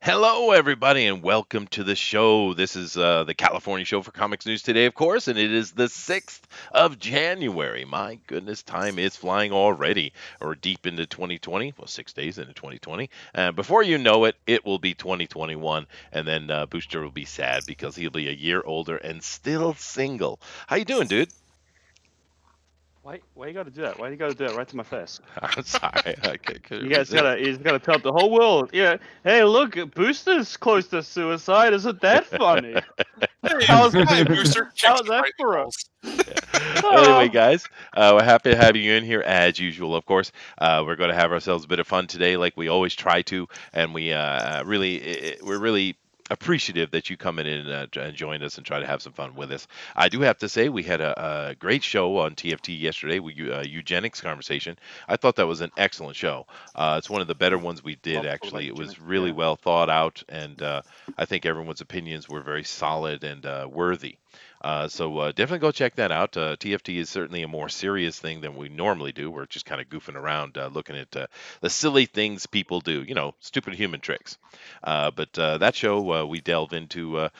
Hello, everybody, and welcome to the show. This is the California show for Comics News Today, of course, and it is the 6th of January. My goodness, time is flying already. We're deep into 2020, well, 6 days into 2020. Before you know it, it will be 2021, and then Booster will be sad because he'll be a year older and still single. How you doing, dude? Why you gotta do that? Why you gotta do that right to my face? I'm sorry, I couldn't You guys resist. gotta tell the whole world. Yeah, hey, look, Booster's close to suicide. Isn't that funny? Hey, How's hey, Booster, check how's your that for a? vitals. Anyway, Oh, guys, we're happy to have you in here as usual. Of course, we're going to have ourselves a bit of fun today, like we always try to, and we're really appreciative that you come in and join us and try to have some fun with us. I do have to say we had a great show on TFT yesterday with eugenics conversation. I thought that was an excellent show. It's one of the better ones we did love to talk about actually. It was eugenics. really Yeah. well thought out, and I think everyone's opinions were very solid and worthy. So definitely go check that out. TFT is certainly a more serious thing than we normally do. We're just kind of goofing around, looking at the silly things people do, stupid human tricks. But that show, we delve into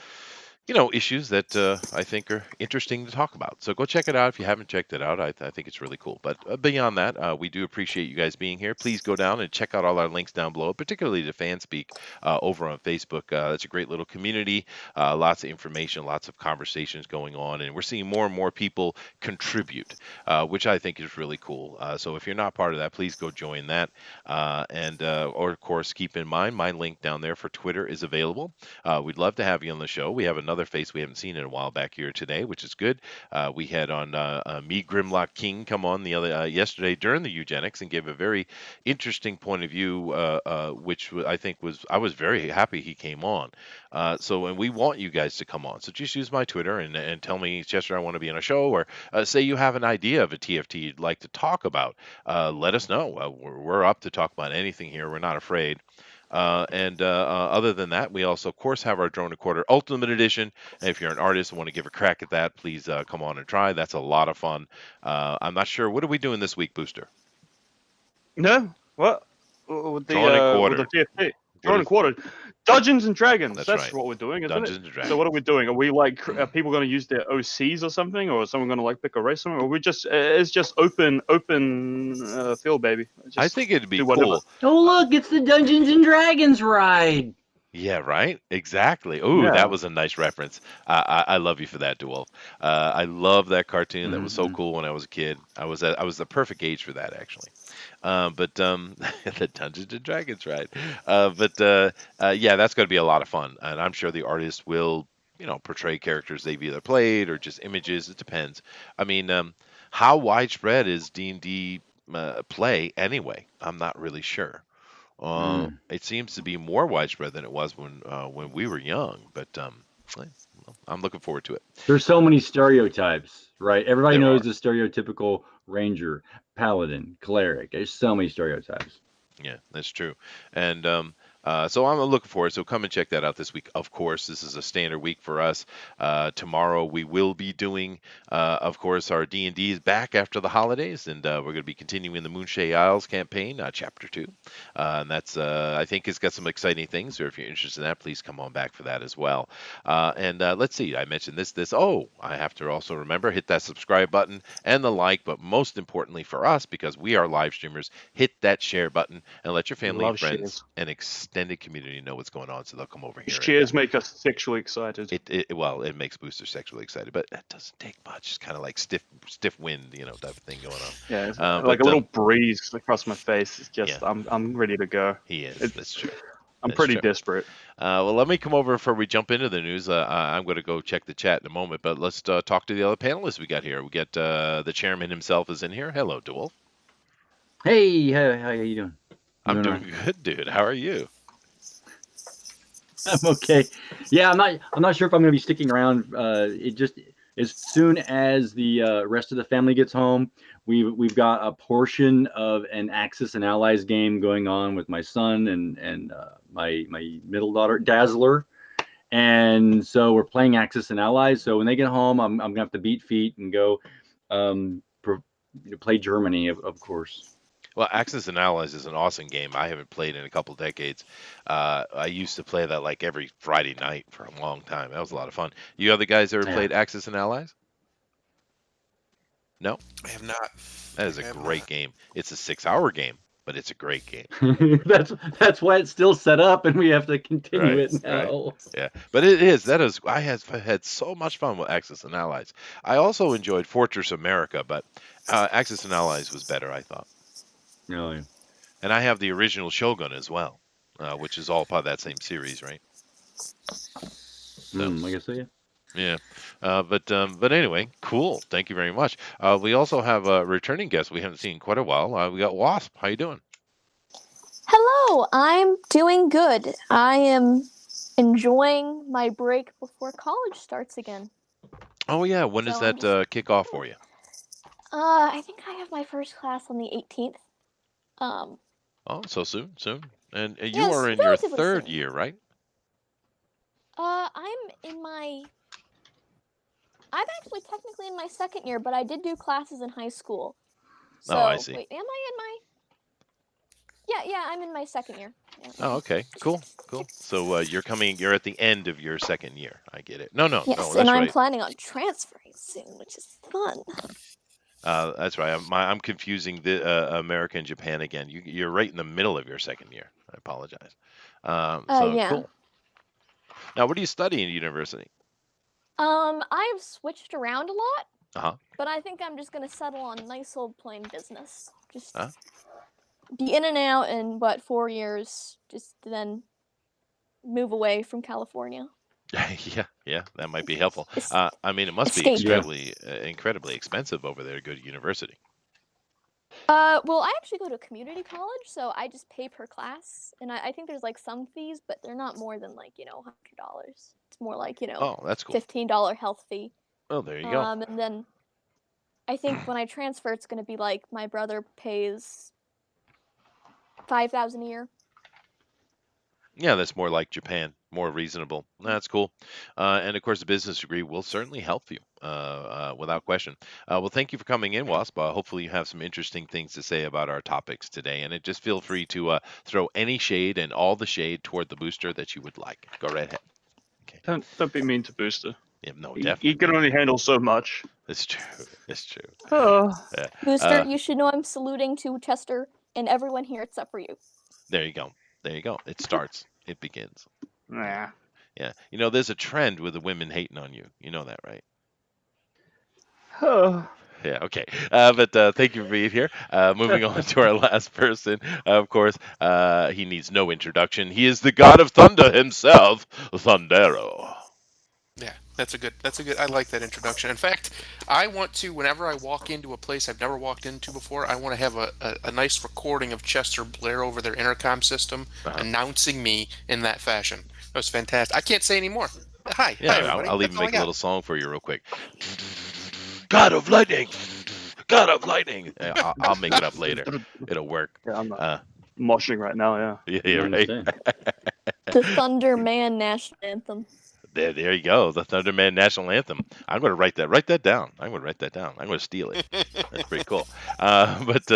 issues that I think are interesting to talk about. So go check it out if you haven't checked it out. I think it's really cool. But beyond that, we do appreciate you guys being here. Please go down and check out all our links down below, particularly to Fanspeak over on Facebook. That's a great little community. Lots of information, lots of conversations going on, and we're seeing more and more people contribute, which I think is really cool. So if you're not part of that, please go join that. Or of course, keep in mind my link down there for Twitter is available. We'd love to have you on the show. We have another face we haven't seen in a while back here today, which is good. We had on me Grimlock King come on the other yesterday during the eugenics and gave a very interesting point of view, which I think I was very happy he came on. And we want you guys to come on. So just use my Twitter and tell me, Chester, I want to be on a show, or say you have an idea of a TFT you'd like to talk about. Let us know. We're up to talk about anything here. We're not afraid. Other than that, we also, of course, have our Drone Recorder Ultimate Edition. And if you're an artist and want to give a crack at that, please come on and try. That's a lot of fun. I'm not sure. What are we doing this week, Booster? No, what Drawn and with the quartered. TFT? What Drawn and is? quartered. Dungeons and Dragons. That's That's right. what we're doing, isn't it? Dungeons and So what are Dragons. we doing? Are we like are people going to use their OCs or something, or is someone going to like pick a race? Something, or we just it's just open field, baby. I Just think it'd be do whatever. cool. Oh, look, it's the Dungeons and Dragons ride. Yeah, right. Exactly. Ooh, that Yeah. was a nice reference. I love you for that, DeWolf. I love that cartoon. That was so Mm-hmm. cool when I was a kid. I was the perfect age for that, actually. But the Dungeons and Dragons, right? Yeah, that's going to be a lot of fun, and I'm sure the artist will, portray characters they've either played or just images. It depends. I mean, how widespread is D&D play anyway? I'm not really sure. Mm. It seems to be more widespread than it was when we were young, but eh, well, I'm looking forward to it. There's so many stereotypes, right? Everybody There knows are. the stereotypical ranger, paladin, cleric. There's so many stereotypes. Yeah, that's true. And so I'm looking forward. So come and check that out this week. Of course, this is a standard week for us. Tomorrow we will be doing, of course, our D&D is back after the holidays, and we're going to be continuing the Moonshay Isles campaign, Chapter 2. And that's, I think it's got some exciting things. So if you're interested in that, please come on back for that as well. Let's see, I mentioned this. Oh, I have to also remember, hit that subscribe button and the like, but most importantly for us, because we are live streamers, hit that share button and let your family, Love friends, shares. and extended community know what's going on, so they'll come over here and Shares make us sexually excited. it makes Booster sexually excited, but it doesn't take much. It's kind of like stiff wind, type of thing going Yeah, it's on. like a little breeze across my face. It's Yeah, just I'm ready to go. he is. It's That's true. I'm That's pretty true. desperate. Well, let me come over before we jump into the news. I'm going to go check the chat in a moment, but let's talk to the other panelists we got here. We got the chairman himself is in here. Hello, DeWolf. Hey, how you doing? You I'm doing all doing right? good, dude. How are you? I'm okay. Yeah, I'm not sure if I'm going to be sticking around. It just as soon as the rest of the family gets home, we've got a portion of an Axis and Allies game going on with my son and my middle daughter Dazzler, and so we're playing Axis and Allies. So when they get home, I'm gonna have to beat feet and go play Germany, of course. Well, Axis and Allies is an awesome game. I haven't played in a couple decades. I used to play that like every Friday night for a long time. That was a lot of fun. You other guys ever Yeah. played Axis and Allies? No? I have not. That is a I have great not. game. It's a 6 hour game, but it's a great game. that's why it's still set up, and we have to continue Right, it right. now. Yeah, but it is. That is. I have had so much fun with Axis and Allies. I also enjoyed Fortress America, but Axis and Allies was better, I thought. Really? And I have the original Shogun as well, which is all part of that same series, right? So I guess so. Yeah. yeah, but anyway, cool. Thank you very much. We also have a returning guest we haven't seen in quite a while. We got Wasp. How you doing? Hello, I'm doing good. I am enjoying my break before college starts again. Oh yeah, when does So I'm that just kick off for you? I think I have my first class on the 18th. Um Oh, so soon, soon. And you are yes, in your relatively third soon. year, right? I'm in my I'm actually technically in my second year, but I did do classes in high school. Oh, I So, see. wait, am I in my Yeah, I'm in my second year. Yeah. Oh, okay. Cool. Cool. So you're at the end of your second year. I get it. No, no, no, Yes, and that's I'm right. planning on transferring soon, which is fun. That's right. I'm confusing the America and Japan again. You're right in the middle of your second year. I apologize. So Yeah. cool. Now, what do you study in university? I've switched around a lot, Uh-huh. but I think I'm just gonna settle on nice old plain business. Huh? Just be in and out in what 4 years, just then move away from California. Yeah, yeah, that might be helpful. I mean, it must be Escape. Yeah. incredibly expensive over there to go to university. Well, I actually go to a community college, so I just pay per class, and I think there's like some fees, but they're not more than like $100. It's more like Oh, that's cool. $15 health fee. Oh, there you go. And then I think when I transfer, it's gonna be like my brother pays 5,000 a year. Yeah, that's more like Japan, more reasonable. That's cool. And of course, the business degree will certainly help you, without question. Well, thank you for coming in, Wasp. Hopefully, you have some interesting things to say about our topics today. And just feel free to throw any shade and all the shade toward the booster that you would like. Go right ahead. Okay. Don't be mean to Booster. Yeah, no, He definitely can not. only handle so much. It's true. It's true. Oh, Yeah. Booster, you should know I'm saluting to Chester and everyone here except for you. There you go. There you go. It starts. It begins. Yeah. nah. Yeah. There's a trend with the women hating on you. You know that, right? Oh. Yeah, okay. But thank you for being here. Moving on to our last person. Of course, he needs no introduction. He is the god of thunder himself, Thundero. Yeah, that's a good. I like that introduction. In fact, I want to, whenever I walk into a place I've never walked into before, I want to have a nice recording of Chester blare over their intercom system Uh-huh. announcing me in that fashion. That was fantastic. I can't say any more. Hi, Yeah, everybody. I'll That's even all I make a got. little song for you real quick. God of lightning! God of lightning! Yeah, I'll make it up later. It'll work. Yeah, I'm Uh, moshing right now. Yeah. yeah, I right. understand. The Thunder Man National Anthem. There you go. The Thunderman National Anthem. I'm going to write that. Write that down. I'm going to write that down. I'm going to steal it. That's pretty cool. But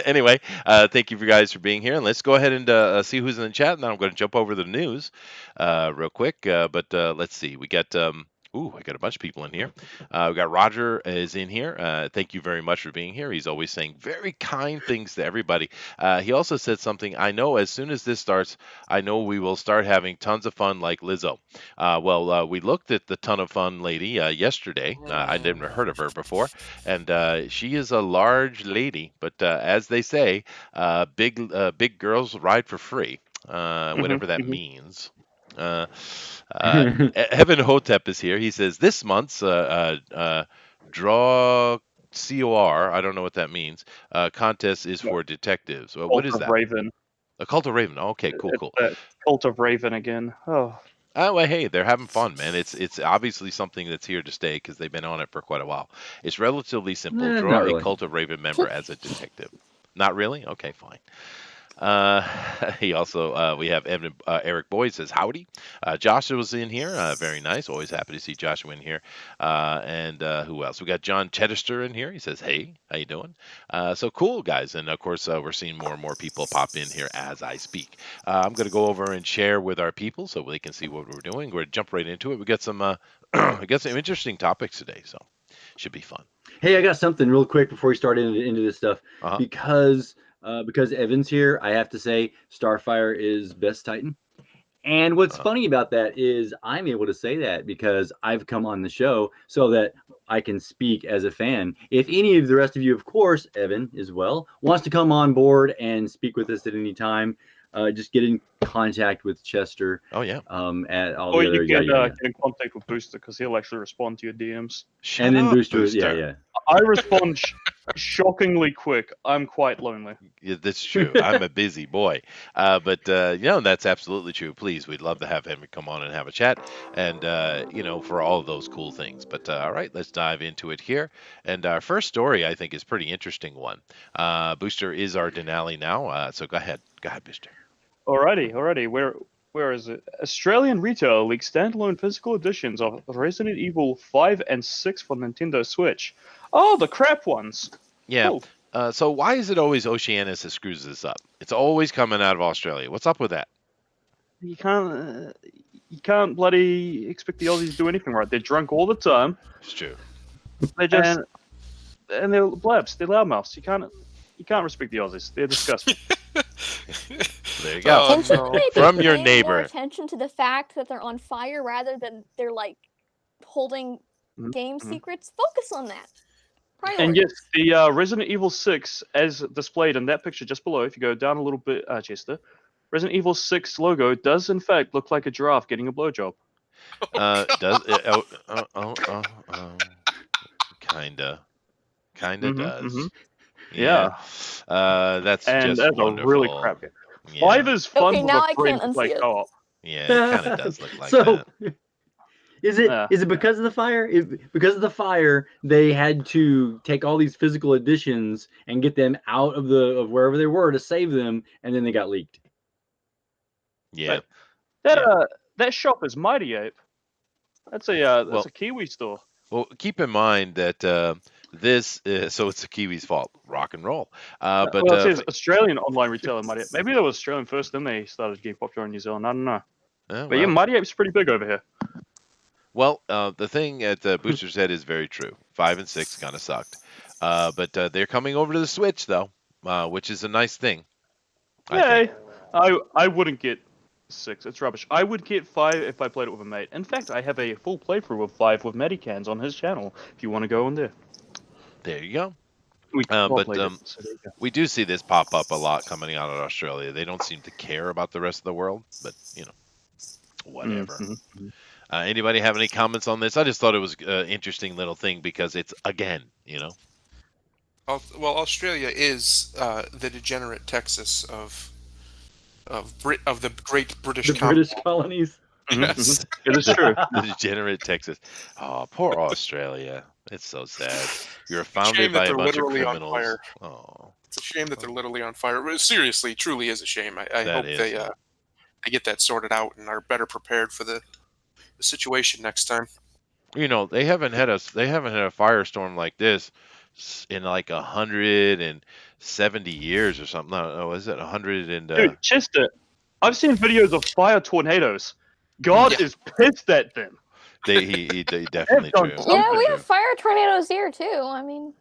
anyway, thank you for guys for being here, and let's go ahead and see who's in the chat. And then I'm going to jump over the news real quick. But let's see. We got. I got a bunch of people in here. We got Roger is in here. Thank you very much for being here. He's always saying very kind things to everybody. He also said something. I know as soon as this starts, I know we will start having tons of fun like Lizzo. We looked at the Ton of Fun lady yesterday. I'd never heard of her before, and she is a large lady. But as they say, big girls ride for free, whatever that Mhm. means. Uh, Evan Hotep is here. He says this month's draw COR. I don't know what that means. Contest is for detectives. Well, what Cult is of that? Raven. A cult of Raven. Okay, cool, It's cool. the Cult of Raven again. Oh. Oh, well, hey, they're having fun, man. It's obviously something that's here to stay because they've been on it for quite a while. It's relatively simple. Draw Not a really. cult of Raven member as a detective. Not really? Okay, fine. Uh, he also we have Eric Boyd says howdy. Joshua's in here. Very nice. Always happy to see Joshua in here. And who else? We got John Chedester in here. He says, "Hey, how you doing?" So cool, guys. And of course, we're seeing more and more people pop in here as I speak. I'm going to go over and share with our people so they can see what we're doing. We're going to jump right into it. We got some we got some interesting topics today, so should be fun. Hey, I got something real quick before we start into this stuff. Uh-huh. Because Evan's here, I have to say Starfire is best Titan. And what's funny about that is I'm able to say that because I've come on the show so that I can speak as a fan. If any of the rest of you, of course, Evan as well, wants to come on board and speak with us at any time, just get in contact with Chester. Oh yeah. At all Or the other you can yeah. get in contact with Booster because he'll actually respond to your DMs. Shut And then up, Booster, Booster. yeah. I respond shockingly quick. I'm quite lonely. Yeah, that's true. I'm a busy boy. But that's absolutely true. Please, we'd love to have him come on and have a chat and, for all of those cool things. But all right, let's dive into it here. And our first story, I think, is pretty interesting one. Booster is our Denali now. So go ahead. Go ahead, Booster. Alrighty. Where is it? Australian retailer leaks standalone physical editions of Resident Evil 5 and 6 for Nintendo Switch. Oh, the crap ones. Yeah. Cool. So why is it always Oceanus that screws this up? It's always coming out of Australia. What's up with that? You can't bloody expect the Aussies to do anything right. They're drunk all the time. It's true. They just and they're blabs. They're loudmouths. You can't respect the Aussies. They're disgusting. There you go. Oh, Shouldn't no. they be From your paying neighbor. more attention to the fact that they're on fire rather than they're like holding Mhm, game mhm. secrets? Focus on that. And Priorities. yes, the Resident Evil 6, as displayed in that picture just below, if you go down a little bit, Chester, Resident Evil 6 logo does in fact look like a giraffe getting a blowjob. Does it? Kinda does. Yeah. That's And just that's a really wonderful. crap game. Yeah. 5 is fun Okay, with now a I friend can't to play unsee it. co-op. Yeah, it kind of does look like So, that. is it Yeah. because of the fire? Because of the fire, they had to take all these physical editions and get them out of wherever they were to save them, and then they got leaked. Yeah. That shop is Mighty Ape. That's Well, a Kiwi store. well, keep in mind that this so it's the Kiwis' fault. Rock and roll. But Well, it says Australian online retailer Mighty Ape. Maybe they were Australian first, then they started getting popular in New Zealand. I don't know. But yeah, Mighty Ape's pretty big over here. well, the thing at Booster said is very true. 5 and 6 kind of sucked. But they're coming over to the Switch though, which is a nice thing. I think. Yay! I wouldn't get 6. It's rubbish. I would get 5 if I played it with a mate. In fact, I have a full playthrough of 5 with Medicans on his channel. If you want to go in there, There you go. we But played it. So there you go. we do see this pop up a lot coming out of Australia. They don't seem to care about the rest of the world, but whatever. Mhm. Anybody have any comments on this? I just thought it was an interesting little thing because it's again. Well, Australia is the degenerate Texas of the Great British The Commonwealth. British colonies. Yes. It is true. The degenerate Texas. Oh, poor Australia. It's so sad. You're founded Shame that by a they're bunch of literally on criminals. fire. Oh, It's a shame that they're literally on fire. But seriously, truly is a shame. I That hope is, they yeah. they get that sorted out and are better prepared for the situation next time. They haven't had a firestorm like this in like 170 years or something. No, is it 100 and Dude, Chester, I've seen videos of fire tornadoes. God Yeah. is pissed at them. they definitely done true. something. Yeah, we True. have fire tornadoes here too. I mean,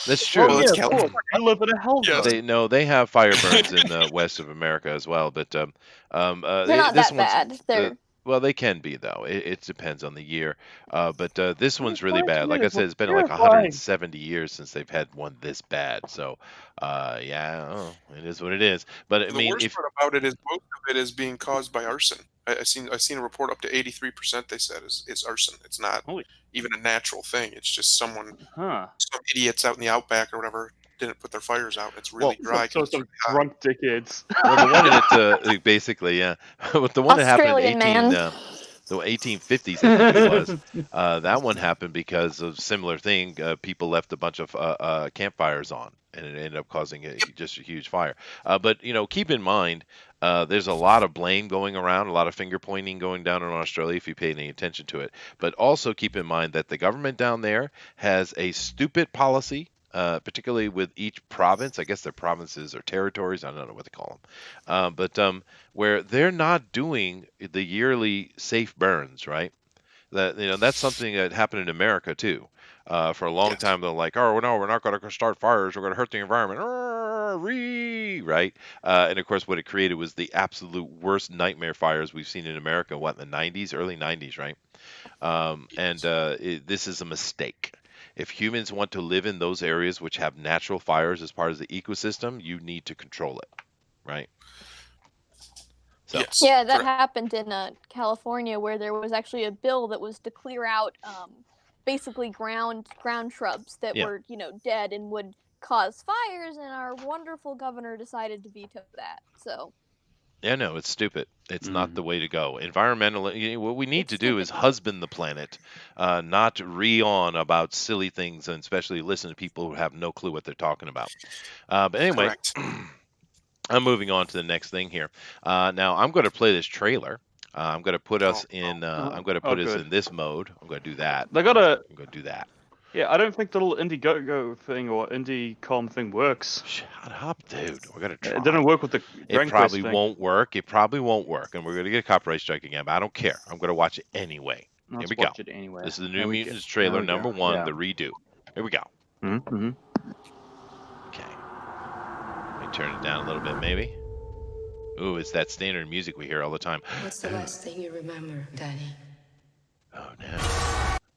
That's true. Well, it's yeah, of California. course. I live in a hell Yes. zone. They have fire burns in the west of America as well, but they're not this that one's bad. They're well, they can be though. It depends on the year. But this one's really Fire bad. Like I tornadoes said, are it's been like terrifying. 170 years since they've had one this bad. So, it is what it is. But I The mean, worst if part about it is most of it is being caused by arson. I seen a report up to 83%. They said is arson. It's not Holy- even a natural thing. It's just some Huh. idiots out in the outback or whatever didn't put their fires out. It's really dry. 'cause So it's some really hot. drunk dickheads. well, the one that basically, yeah, but the one that happened in Australian man. the 1850s, I think it was. That one happened because of similar thing. People left a bunch of campfires on, and it ended up causing just a huge fire. But keep in mind, there's a lot of blame going around, a lot of finger pointing going down in Australia if you pay any attention to it. But also keep in mind that the government down there has a stupid policy. Particularly with each province, I guess they're provinces or territories. I don't know what they call them, but where they're not doing the yearly safe burns, right? That's something that happened in America too. For a long Yes. time, they're like, "Oh no, we're not going to start fires. We're going to hurt the environment." Right? And of course, what it created was the absolute worst nightmare fires we've seen in America. What, in the '90s, early '90s, right? This is a mistake. If humans want to live in those areas which have natural fires as part of the ecosystem, you need to control it, right? So, Yes. Yeah, that correct. happened in California, where there was actually a bill that was to clear out basically ground shrubs that yeah. were dead and would cause fires, and our wonderful governor decided to veto that. So Yeah, no, it's stupid. It's not the Mhm. way to go. Environmental, what we need it's to do is stupid. husband the planet, not ree on about silly things, and especially listen to people who have no clue what they're talking about. But anyway, Correct. I'm moving on to the next thing here. Now I'm going to play this trailer. I'm going to put us Oh, in. Oh, I'm going to oh, put us good. in this mode. I'm going to do that. They got a I'm going to do that. yeah. I don't think the little Indiegogo thing or IndieCom thing works. Shut up, dude. We're going to It try. didn't work with the It Dragon Quest probably thing. won't work. It probably won't work, and we're going to get a copyright strike again. But I don't care. I'm going to watch it anyway. Here Let's we go. watch it anyway. This is the New There we go. Mutants There trailer we go. number 1, Yeah. the redo. Here we go. Mm-hmm. Okay. Let me turn it down a little bit, maybe. Ooh, it's that standard music we hear all the time. What's the last thing you remember, Danny? Oh no.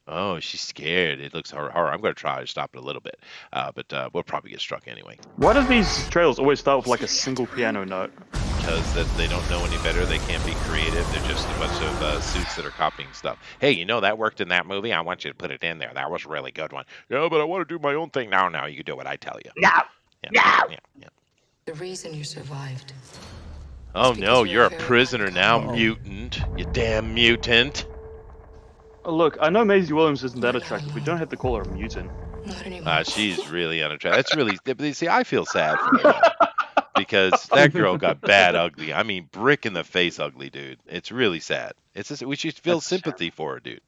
Oh, she's scared. It looks horror. I'm going to try to stop it a little bit, but we'll probably get struck anyway. Why do these trailers always start with like a single piano note? Because that they don't know any better. They can't be creative. They're just a bunch of suits that are copying stuff. Hey, that worked in that movie? I want you to put it in there. That was a really good one. Yeah, but I want to do my own thing. No, you can do what I tell you. No. Yeah. The reason you survived. Oh because no, you're you're a very prisoner now, uncommon. mutant. You damn mutant. Oh, look, I know Maisie Williams isn't that You're not attractive. We alone. don't have to call her a mutant. Not anymore. She's really unattractive. That's really. See, I feel sad for her because that girl got bad ugly. I mean, brick in the face ugly, dude. It's really sad. It's just we should feel That's sympathy for her, dude.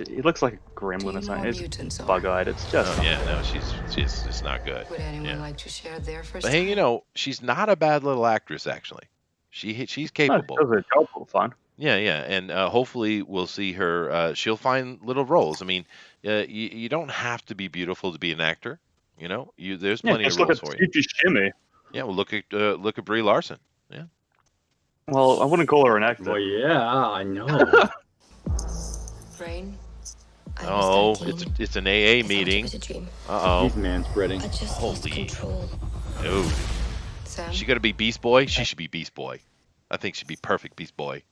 He looks like a Do gremlin you or know something. what It's mutants are? bug-eyed. It's just. Oh yeah, no, she's just not good. Would anyone Yeah. like to share their first But hey, time? she's not a bad little actress actually. She's No, she capable. does her job all fine. Yeah, and hopefully we'll see her. She'll find little roles. I mean, you don't have to be beautiful to be an actor. There's Yeah, plenty of just look roles at for you. Stevie Shimmy. Yeah, well, look at Brie Larson. Yeah. Well, I wouldn't call her an actor. Well, yeah, I know. Rain? I Oh, was 13. it's an AA I thought it meeting. was a dream. Uh He's man spreading. I just lost Holy. control. oh. Sam? She got to be Beast Boy. She should be Beast Boy. I think she'd be perfect Beast Boy.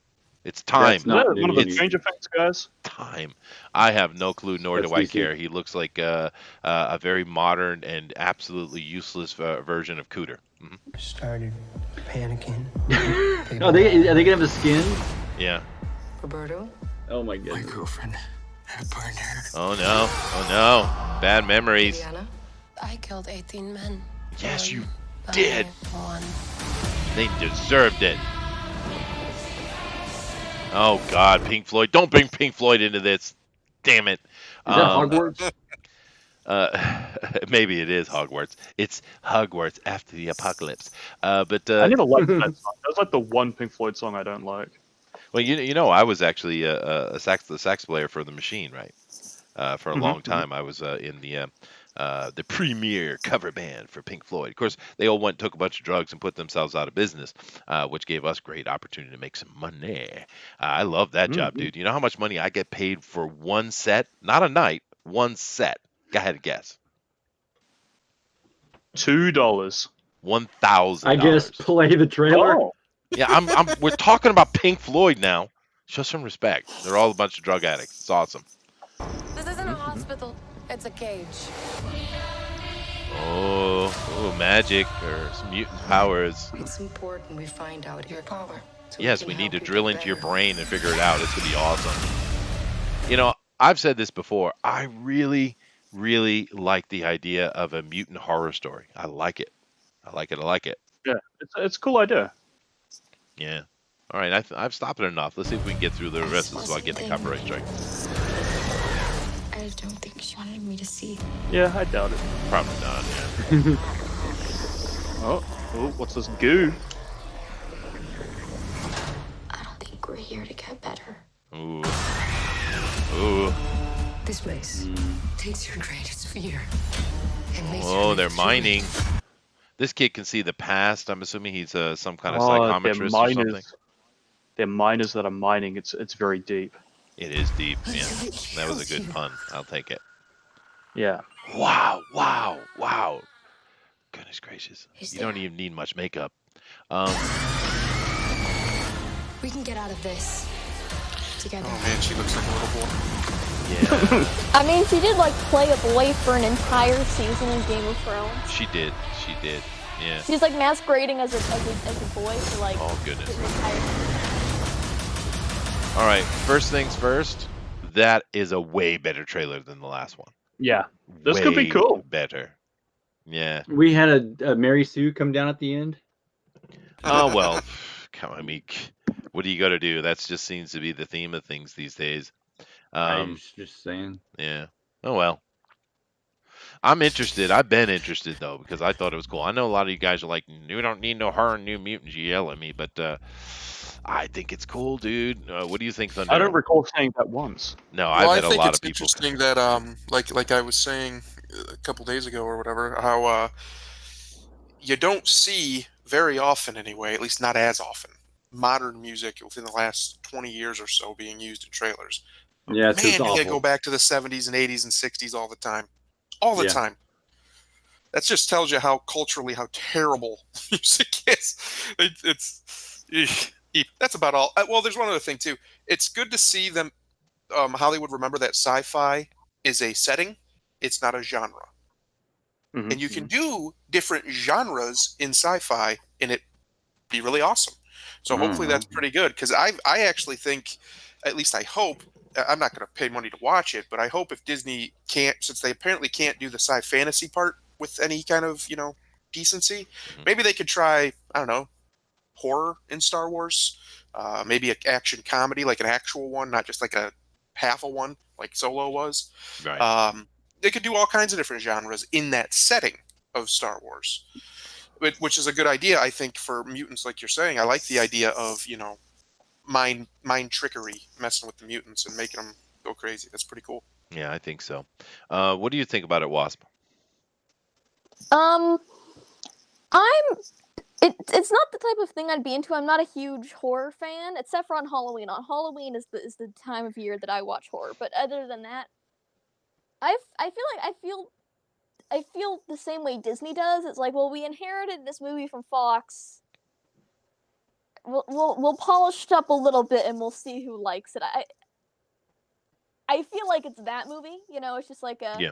It's That's time. Is not that one of the new. Stranger Things guys? Time. I have no clue, nor That's do I DC. care. He looks like a very modern and absolutely useless version of Cooter. Mhm. Started panicking. Are they gonna have a skin? Yeah. Roberto? Oh my My goodness. girlfriend had a partner. Oh no. Bad memories. Diana? I killed 18 men. Yes, you But did. One. They deserved it. Oh God, Pink Floyd! Don't bring Pink Floyd into this. Damn it. Is that Hogwarts? Maybe it is Hogwarts. It's Hogwarts after the apocalypse. But I never liked that song. That's like the one Pink Floyd song I don't like. well, I was actually the sax player for the Machine, right? For a long time, I was in the premier cover band for Pink Floyd. Of course, they all took a bunch of drugs and put themselves out of business, which gave us great opportunity to make some money. I love that job, dude. You know how much money I get paid for one set? Not a night, one set. Go ahead and guess. $2. $1,000. I guess play the trailer. Oh, Yeah, we're talking about Pink Floyd now. Show some respect. They're all a bunch of drug addicts. It's awesome. This isn't a hospital. It's a cage. Oh, magic or some mutant powers. It's important we find out your power. Yes, we need to drill into your brain and figure it out. It's gonna be awesome. You know, I've said this before. I really, really like the idea of a mutant horror story. I like it. I like it. I like it. Yeah, it's a cool idea. Yeah. All right, I've stopped it enough. Let's see if we can get through the rest of this without getting a copyright strike. I don't think she wanted me to see. Yeah, I doubt it. Probably not. Yeah. Oh, what's this goo? I don't think we're here to get better. Ooh. Ooh. This place takes your greatest fear and makes Oh, you they're feel mining. it. This kid can see the past. I'm assuming he's some kind of Oh, they're psychometrist or something. miners. They're miners that are mining. It's very deep. It is deep. Yeah, Until it that was a kills good you. pun. I'll take it. Yeah. Wow! Wow! Wow! Goodness gracious! He's You don't there. even need much makeup. We can get out of this together. Oh man, she looks like a little boy. Yeah, I mean, she did like play a boy for an entire season in Game of Thrones. she did. She did. Yeah. She's like masquerading as a boy for like Oh goodness. an entire season. All right. First things first. That is a way better trailer than the last one. Yeah. This could be Way cool. Better. Yeah. We had a Mary Sue come down at the end. Oh well. I mean, what do you got to do? That just seems to be the theme of things these days. I was just saying. Yeah. Oh well. I'm interested. I've been interested though because I thought it was cool. I know a lot of you guys are like, "You don't need no horror, New Mutants." You yell at me, but I think it's cool, dude. What do you think, Thunder? I don't recall saying that once. No, Well, I've I had a think lot it's of people. interesting that like I was saying a couple days ago or whatever, how you don't see very often anyway, at least not as often, modern music within the last 20 years or so being used in trailers. Yeah, it's Man, awful. you go back to the 70s and 80s and 60s all the time. All the Yeah. time. That just tells you how culturally how terrible music is. That's about all. Well, there's one other thing too. It's good to see them how they would remember that sci-fi is a setting. It's not a genre. Mhm. And you can do different genres in sci-fi and it be really awesome. So hopefully that's pretty good because I actually think, at least I hope, I'm not going to pay money to watch it, but I hope if Disney can't, since they apparently can't do the sci-fantasy part with any kind of decency, maybe they could try, I don't know, horror in Star Wars, maybe an action comedy, like an actual one, not just like a half a one like Solo was. Right. They could do all kinds of different genres in that setting of Star Wars, which is a good idea, I think, for mutants, like you're saying. I like the idea of mind trickery, messing with the mutants and making them go crazy. That's pretty cool. Yeah, I think so. What do you think about it, Wasp? It's not the type of thing I'd be into. I'm not a huge horror fan, except for on Halloween. On Halloween is the time of year that I watch horror. But other than that, I feel the same way Disney does. It's like, well, we inherited this movie from Fox. We'll polish it up a little bit and we'll see who likes it. I feel like it's that movie. It's just like a Yeah.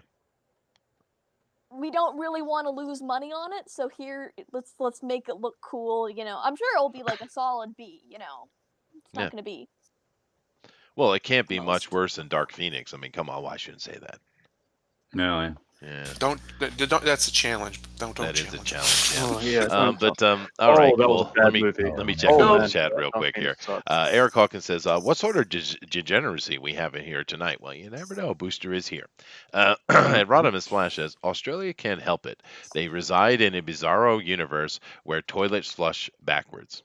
We don't really want to lose money on it, so here let's make it look cool. I'm sure it'll be like a solid B. It's not Yeah. going to be. Well, it can't be Most. much worse than Dark Phoenix. I mean, come on, why shouldn't say that? No, Yeah, Don't. That's a challenge. Don't that is a challenge. Yeah. Oh yeah. All right, that was cool. a bad Let me movie. check Oh, the man. chat real Dark quick here. Phoenix sucks. Eric Hawkins says, "What sort of degeneracy we have in here tonight?" Well, you never know. Booster is here. And Rodimus Flash says, "Australia can't help it. They reside in a bizarro universe where toilets flush backwards."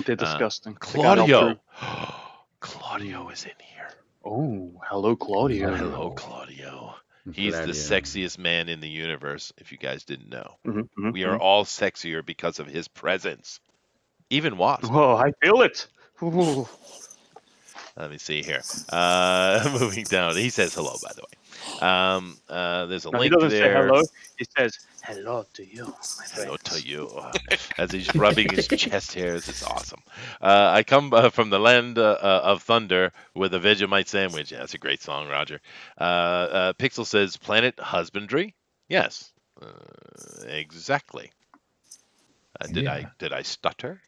They're disgusting. They can't help Claudio, through- Claudio is in here. Oh, hello, Claudio. Hello, Claudio. He's the sexiest man in the universe, if you guys didn't know. We are all sexier because of his presence. Even Wasp. Oh, I feel it. Ooh. Let me see here. Moving down. He says hello, by the way. There's a No, he link doesn't say there. hello. He says hello to you. My Hello friends. to you. As he's rubbing his chest hairs. It's awesome. I come from the land of thunder with a Vegemite sandwich. Yeah, that's a great song, Roger. Pixel says planet husbandry. Yes, exactly. Did I stutter?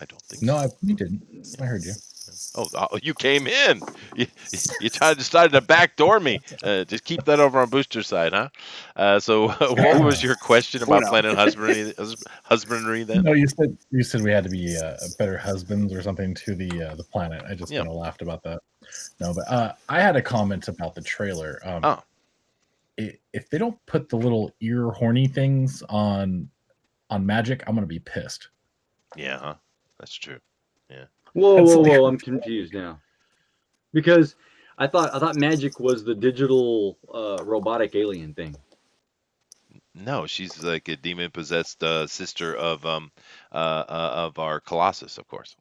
I don't think No, so. you didn't. I heard you. Oh, you came in. You decided to backdoor me. Just keep that over on Booster's side, huh? So, what was your question about Bueno. planet husbandry then? No, you said we had to be better husbands or something to the planet. I just Yeah. kind of laughed about that. No, but I had a comment about the trailer. Oh, If they don't put the little ear horny things on Magic, I'm gonna be pissed. yeah, huh? That's true. Yeah. Whoa, That's whoa, like, whoa! I'm confused now because I thought magic was the digital robotic alien thing. No, she's like a demon-possessed sister of our Colossus, of course.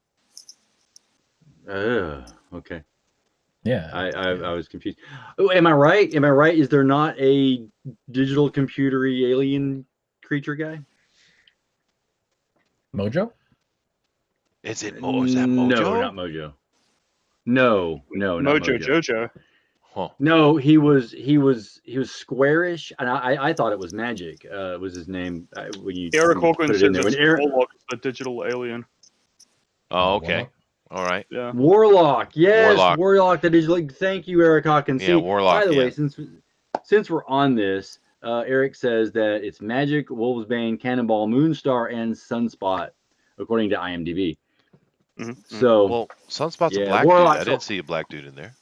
Okay. yeah, I was confused. Oh, am I right? Am I right? Is there not a digital computery alien creature guy? Mojo. Is that No, Mojo? not Mojo. No, not Mojo Mojo. Jojo. Huh. No, he was squarish, and I thought it was Magic. Was his name when you Eric put Hawkins it in says there? When it's Eric Warlock, the digital alien. Oh, okay. Warlock? All right. Yeah. Warlock, yes, Warlock. Warlock. That is like. Thank you, Eric Hawkins. Yeah, See, by Warlock. the way, Yeah. since we're on this, Eric says that it's Magic, Wolvesbane, Cannonball, Moonstar, and Sunspot, according to IMDb. So Well, Sunspot's a yeah, black dude. Warlock. I So didn't see a black dude in there.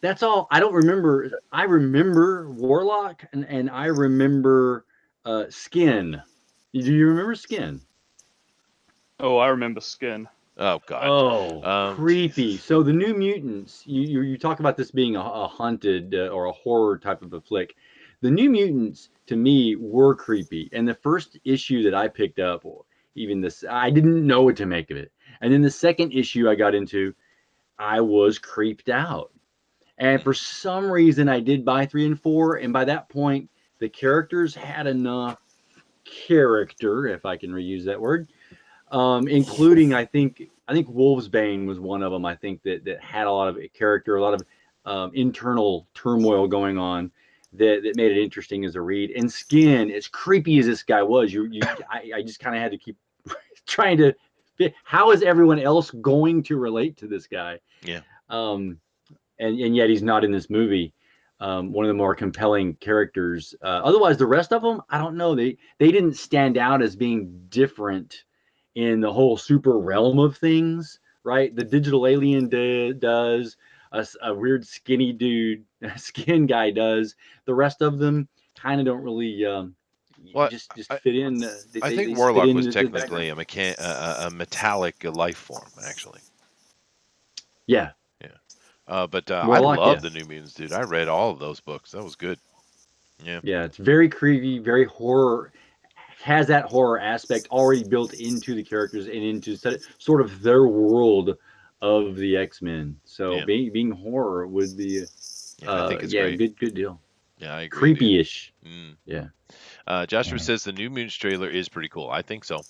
that's all. I don't remember. I remember Warlock, and I remember Skin. Do you remember Skin? Oh, I remember Skin. Oh God. Oh, creepy. Jesus. So the New Mutants, you talk about this being a haunted or a horror type of a flick. The New Mutants to me were creepy, and the first issue that I picked up, or even this, I didn't know what to make of it. And then the second issue I got into, I was creeped out. And for some reason, I did buy 3 and 4, and by that point, the characters had enough character, if I can reuse that word, including I think Wolvesbane was one of them. I think that had a lot of character, a lot of internal turmoil going on that made it interesting as a read. And Skin, as creepy as this guy was, I just kind of had to keep trying to. How is everyone else going to relate to this guy? Yeah. And yet he's not in this movie. One of the more compelling characters. Otherwise, the rest of them, I don't know. They didn't stand out as being different in the whole super realm of things, right? The digital alien does. A weird skinny dude, skin guy does. The rest of them kind of don't really Well, just I fit in. I think They fit Warlock in was the background. technically a metallic life form, actually. Yeah, Yeah. But I Warlock. love Yeah, the New Mutants, dude. I read all of those books. That was good. Yeah. yeah. It's very creepy, very horror. Has that horror aspect already built into the characters and into sort of their world of the X-Men. So Yeah. being horror would be Yeah. I think it's yeah, great. good deal. Yeah, I agree, dude. Creepy-ish. Mm. Yeah. Joshua says the New Mutants trailer is pretty cool. I think so.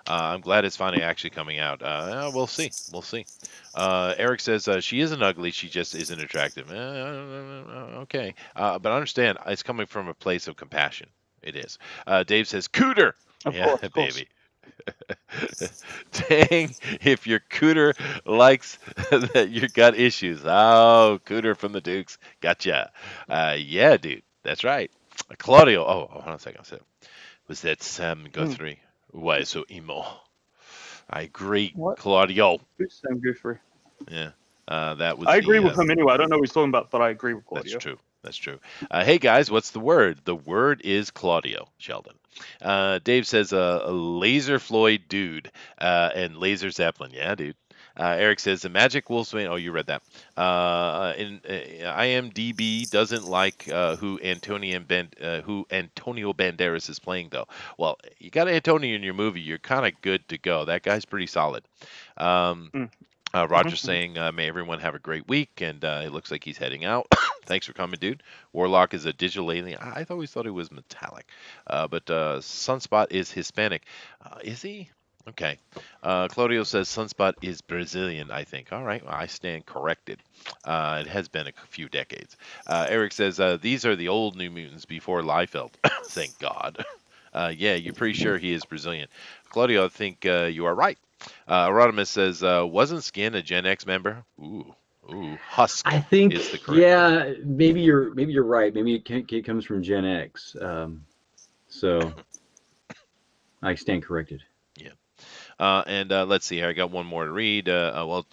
I'm glad it's finally actually coming out. We'll see. We'll see. Eric says she isn't ugly. She just isn't attractive. Okay. But understand, it's coming from a place of compassion. It is. Dave says cooter. Of Yeah, course, of course. baby. Dang, if your cooter likes that you got issues. Oh, cooter from the Dukes. Gotcha. Yeah, dude. That's right. Claudio. Oh, hold on a second. Was that Sam Guthrie? Why so emo? I agree, What? Claudio. Who's Sam Guthrie? Yeah. That was I agree the. with him anyway. I don't know what he's talking about, but I agree with That's Claudio. true. That's true. Hey guys, what's the word? The word is Claudio Sheldon. Dave says a laser Floyd dude and laser Zeppelin. Yeah, dude. Eric says the Magic Wolfsbane. Oh, you read that. In IMDb doesn't like who Antonio Banderas is playing though. Well, you got Antonio in your movie, you're kind of good to go. That guy's pretty solid. Roger's saying, may everyone have a great week, and it looks like he's heading out. Thanks for coming, dude. Warlock is a digital alien. I always thought he was metallic, but Sunspot is Hispanic. Is he? Okay. Claudio says Sunspot is Brazilian, I think. All right, well, I stand corrected. It has been a few decades. Eric says, these are the old New Mutants before Liefeld. Thank God. Yeah, you're pretty sure he is Brazilian. Claudio, I think you are right. Erodimus says, wasn't Skin a Gen X member? Ooh, Husk I think, is the correct term. yeah, maybe you're right. Maybe it comes from Gen X. So I stand corrected. Yeah. And let's see here. I got one more to read.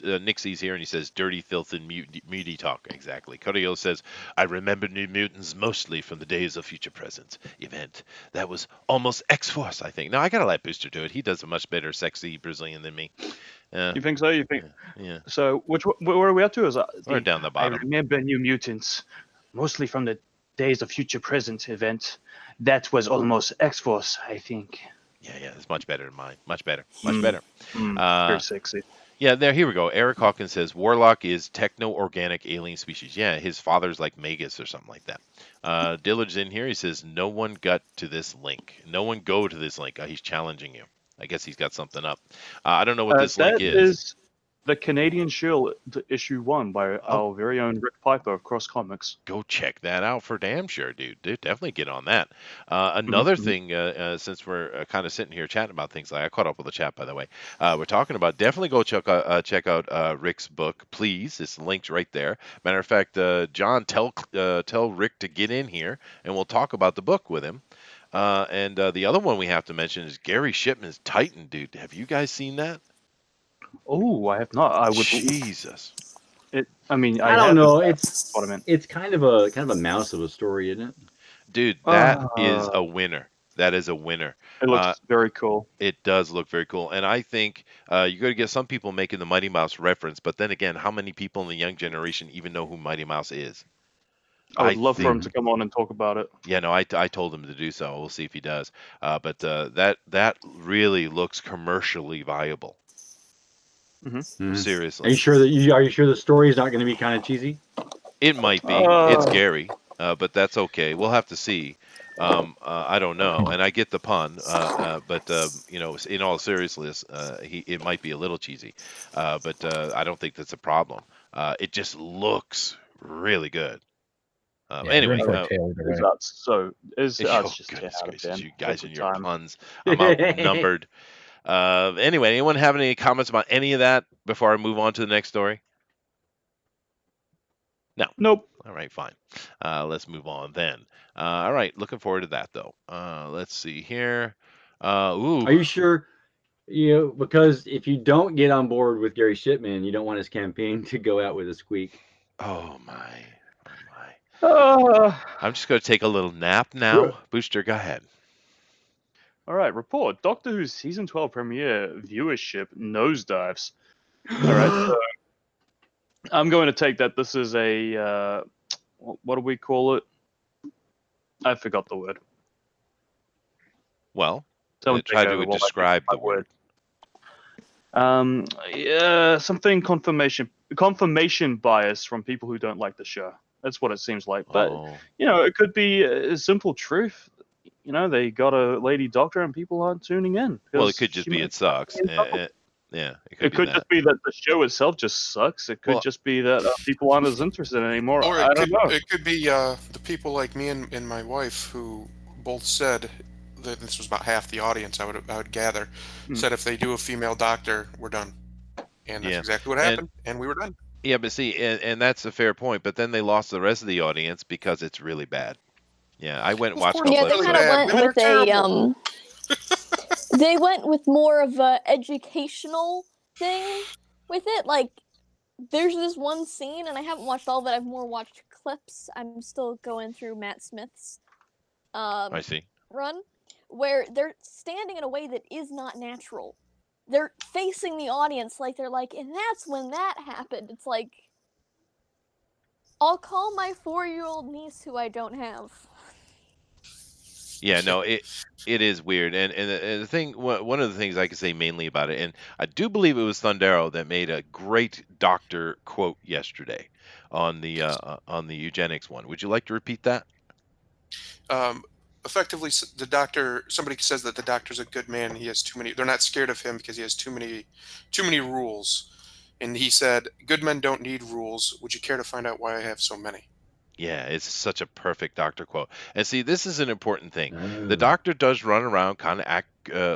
Nixie's here and he says, dirty, filth, and muty talk. Exactly. Corio says, I remember New Mutants mostly from the Days of Future Present event. That was almost X-Force, I think. Now, I got to let Booster do it. He does a much better sexy Brazilian than me. You think so? You think? Yeah. So, where are we up to? We're down the I bottom. remember New Mutants, mostly from the Days of Future Present event. That was almost X-Force, I think. Yeah, it's much better than mine. Much better. Very sexy. Yeah, here we go. Eric Hawkins says Warlock is techno-organic alien species. Yeah, his father's like Magus or something like that. Dillard's in here. He says no one got to this link. No one go to this link. He's challenging you. I guess he's got something up. I don't know what this link That is. is the Canadian Shield issue 1 by our very own Rick Piper of Cross Comics. Go check that out for damn sure, dude. Definitely get on that. Another thing, since we're kind of sitting here chatting about things, like I caught up with the chat, by the way. We're talking about definitely go check out Rick's book, please. It's linked right there. Matter of fact, John, tell Rick to get in here, and we'll talk about the book with him. And the other one we have to mention is Gary Shipman's Titan, dude. Have you guys seen that? Oh, I have not. I would. Jesus. I mean, I don't know. What I meant. It's kind of a mouse of a story, isn't it? Dude, that is a winner. That is a winner. It looks very cool. It does look very cool. And I think you're going to get some people making the Mighty Mouse reference, but then again, how many people in the young generation even know who Mighty Mouse is? I would love for him to come on and talk about it. Yeah, no, I told him to do so. We'll see if he does. But that really looks commercially viable. Seriously. Are you sure the story is not going to be kind of cheesy? It might be. It's Gary, but that's okay. We'll have to see. I don't know, and I get the pun, but in all seriousness, it might be a little cheesy, but I don't think that's a problem. It just looks really good. Anyway, it's just gracious, you guys and your puns. I'm outnumbered. Anyway, anyone have any comments about any of that before I move on to the next story? No. Nope. All right, fine. Let's move on then. All right, looking forward to that though. Let's see here. Ooh. Are you sure? Because if you don't get on board with Gary Shipman, you don't want his campaign to go out with a squeak. Oh my. I'm just going to take a little nap now. Booster, go ahead. All right, report. Doctor Who's season 12 premiere viewership nosedives. All right, so I'm going to take that this is a what do we call it? I forgot the word. Well, try to describe the word. Yeah, something confirmation bias from people who don't like the show. That's what it seems like. But it could be a simple truth. They got a lady doctor and people aren't tuning in. Well, it could just be it sucks. Yeah, it could just be that the show itself just sucks. It could just be that people aren't as interested anymore. Or I don't know. It could be the people like me and my wife who both said that this was about half the audience. I would gather said if they do a female doctor, we're done, and that's exactly what happened, and we were done. Yeah, but see, and that's a fair point. But then they lost the rest of the audience because it's really bad. Yeah, I went and watched. Yeah, they kind of went with a they went with more of a educational thing with it. Like, there's this one scene, and I haven't watched all of it. I've more watched clips. I'm still going through Matt Smith's I see. run, where they're standing in a way that is not natural. They're facing the audience like they're like, and that's when that happened. It's like, I'll call my 4-year-old niece who I don't have. Yeah, no, it is weird, and the thing, one of the things I can say mainly about it, and I do believe it was Thundero that made a great doctor quote yesterday on the eugenics one. Would you like to repeat that? Effectively, the doctor. Somebody says that the doctor's a good man. He has too many. They're not scared of him because he has too many rules. And he said, "Good men don't need rules. Would you care to find out why I have so many?" Yeah, it's such a perfect Doctor quote. And see, this is an important thing. The Oh. Doctor does run around kind of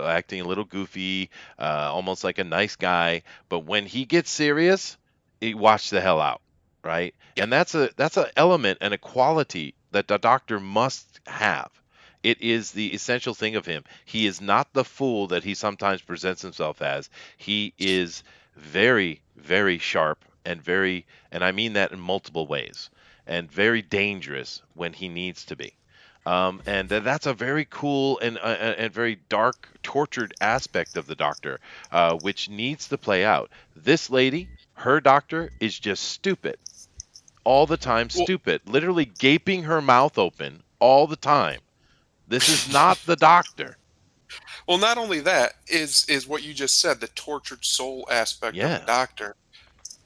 acting a little goofy, almost like a nice guy, but when he gets serious, he watch the hell out, right? Yeah. And that's a element and a quality that the Doctor must have. It is the essential thing of him. He is not the fool that he sometimes presents himself as. He is very, very sharp and and I mean that in multiple ways, and very dangerous when he needs to be. And that's a very cool and very dark, tortured aspect of the Doctor, which needs to play out. This lady, her Doctor, is just stupid all the time, Well, stupid, literally gaping her mouth open all the time. This is not the Doctor. well, not only that is what you just said. The tortured soul aspect of the Yeah, Doctor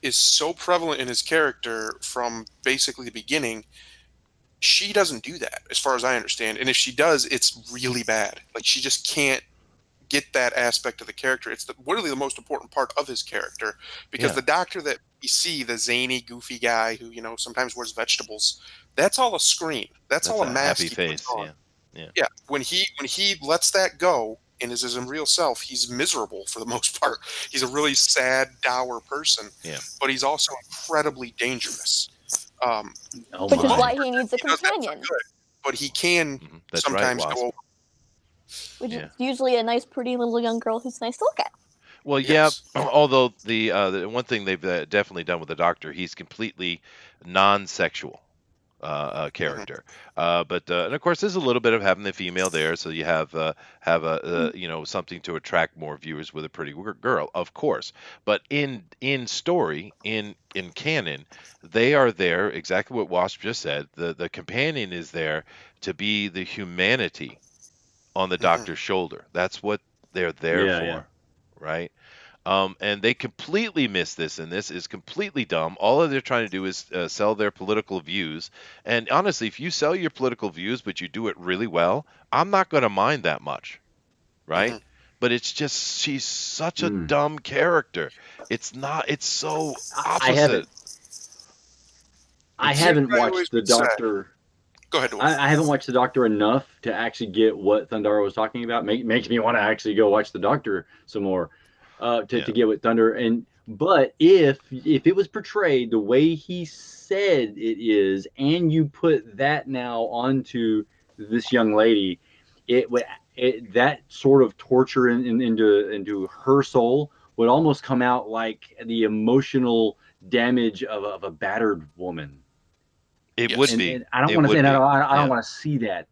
is so prevalent in his character from basically the beginning. She doesn't do that, as far as I understand. And if she does, it's really bad. Like she just can't get that aspect of the character. It's literally the most important part of his character because yeah, the Doctor that we see, the zany, goofy guy who sometimes wears vegetables, that's all a screen. That's that's all a a mask happy he puts face. on. Yeah, yeah, Yeah, when he lets that go and is his real self, he's miserable for the most part. He's a really sad, dour person, yeah. but he's also incredibly dangerous. Um, Oh for Which the is most my. why part, he needs a he does that for companion, good, but he can That's right, sometimes go Wasp. over. which is Yeah. usually a nice, pretty little young girl who's nice to look at. Well, yeah. Yes. Although the one thing they've definitely done with the Doctor, he's completely non-sexual Hmm. character. But and of course, there's a little bit of having the female there, so you have a something to attract more viewers with a pretty girl, of course. But in story, in canon, they are there exactly what Wasp just said. The companion is there to be the humanity on the Hmm. Doctor's shoulder. That's what they're there Yeah, yeah. for, right? And they completely miss this, and this is completely dumb. All they're trying to do is sell their political views. And honestly, if you sell your political views, but you do it really well, I'm not going to mind that much, right? Hmm. But it's just she's such a Mm. dumb character. It's not. It's so I haven't. opposite. I It's Here's haven't what I always watched the would say. Doctor. Go ahead, Dwarf. I haven't watched the Doctor enough to actually get what Thundara was talking about. Makes me want to actually go watch the Doctor some more, yeah, to get what Thunder and. But if it was portrayed the way he said it is, and you put that now onto this young lady, it would that sort of torture into her soul would almost come out like the emotional damage of a battered woman. it would Yes. be. And I don't It want to say, would and be. I don't Yeah, want to see that,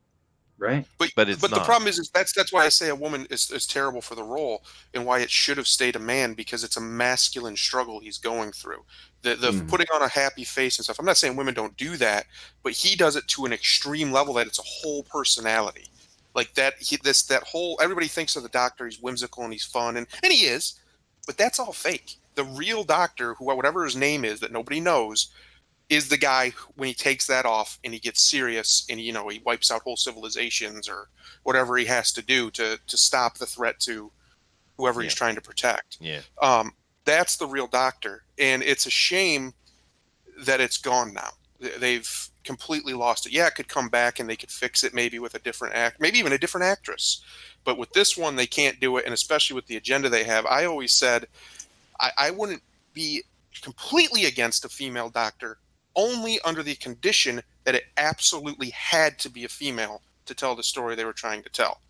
right? But but it's but the not. problem is that's why I say a woman is terrible for the role and why it should have stayed a man because it's a masculine struggle he's going through. The Mm. putting on a happy face and stuff. I'm not saying women don't do that, but he does it to an extreme level that it's a whole personality. Like that that whole everybody thinks of the Doctor, he's whimsical and he's fun and he is, but that's all fake. The real Doctor, who whatever his name is that nobody knows, is the guy when he takes that off and he gets serious and he wipes out whole civilizations or whatever he has to do to stop the threat to whoever Yeah, he's trying to protect. yeah, Um, that's the real Doctor, and it's a shame that it's gone now. They've completely lost it. Yeah, it could come back and they could fix it maybe with a different maybe even a different actress. But with this one, they can't do it, and especially with the agenda they have. I always said I wouldn't be completely against a female Doctor only under the condition that it absolutely had to be a female to tell the story they were trying to tell.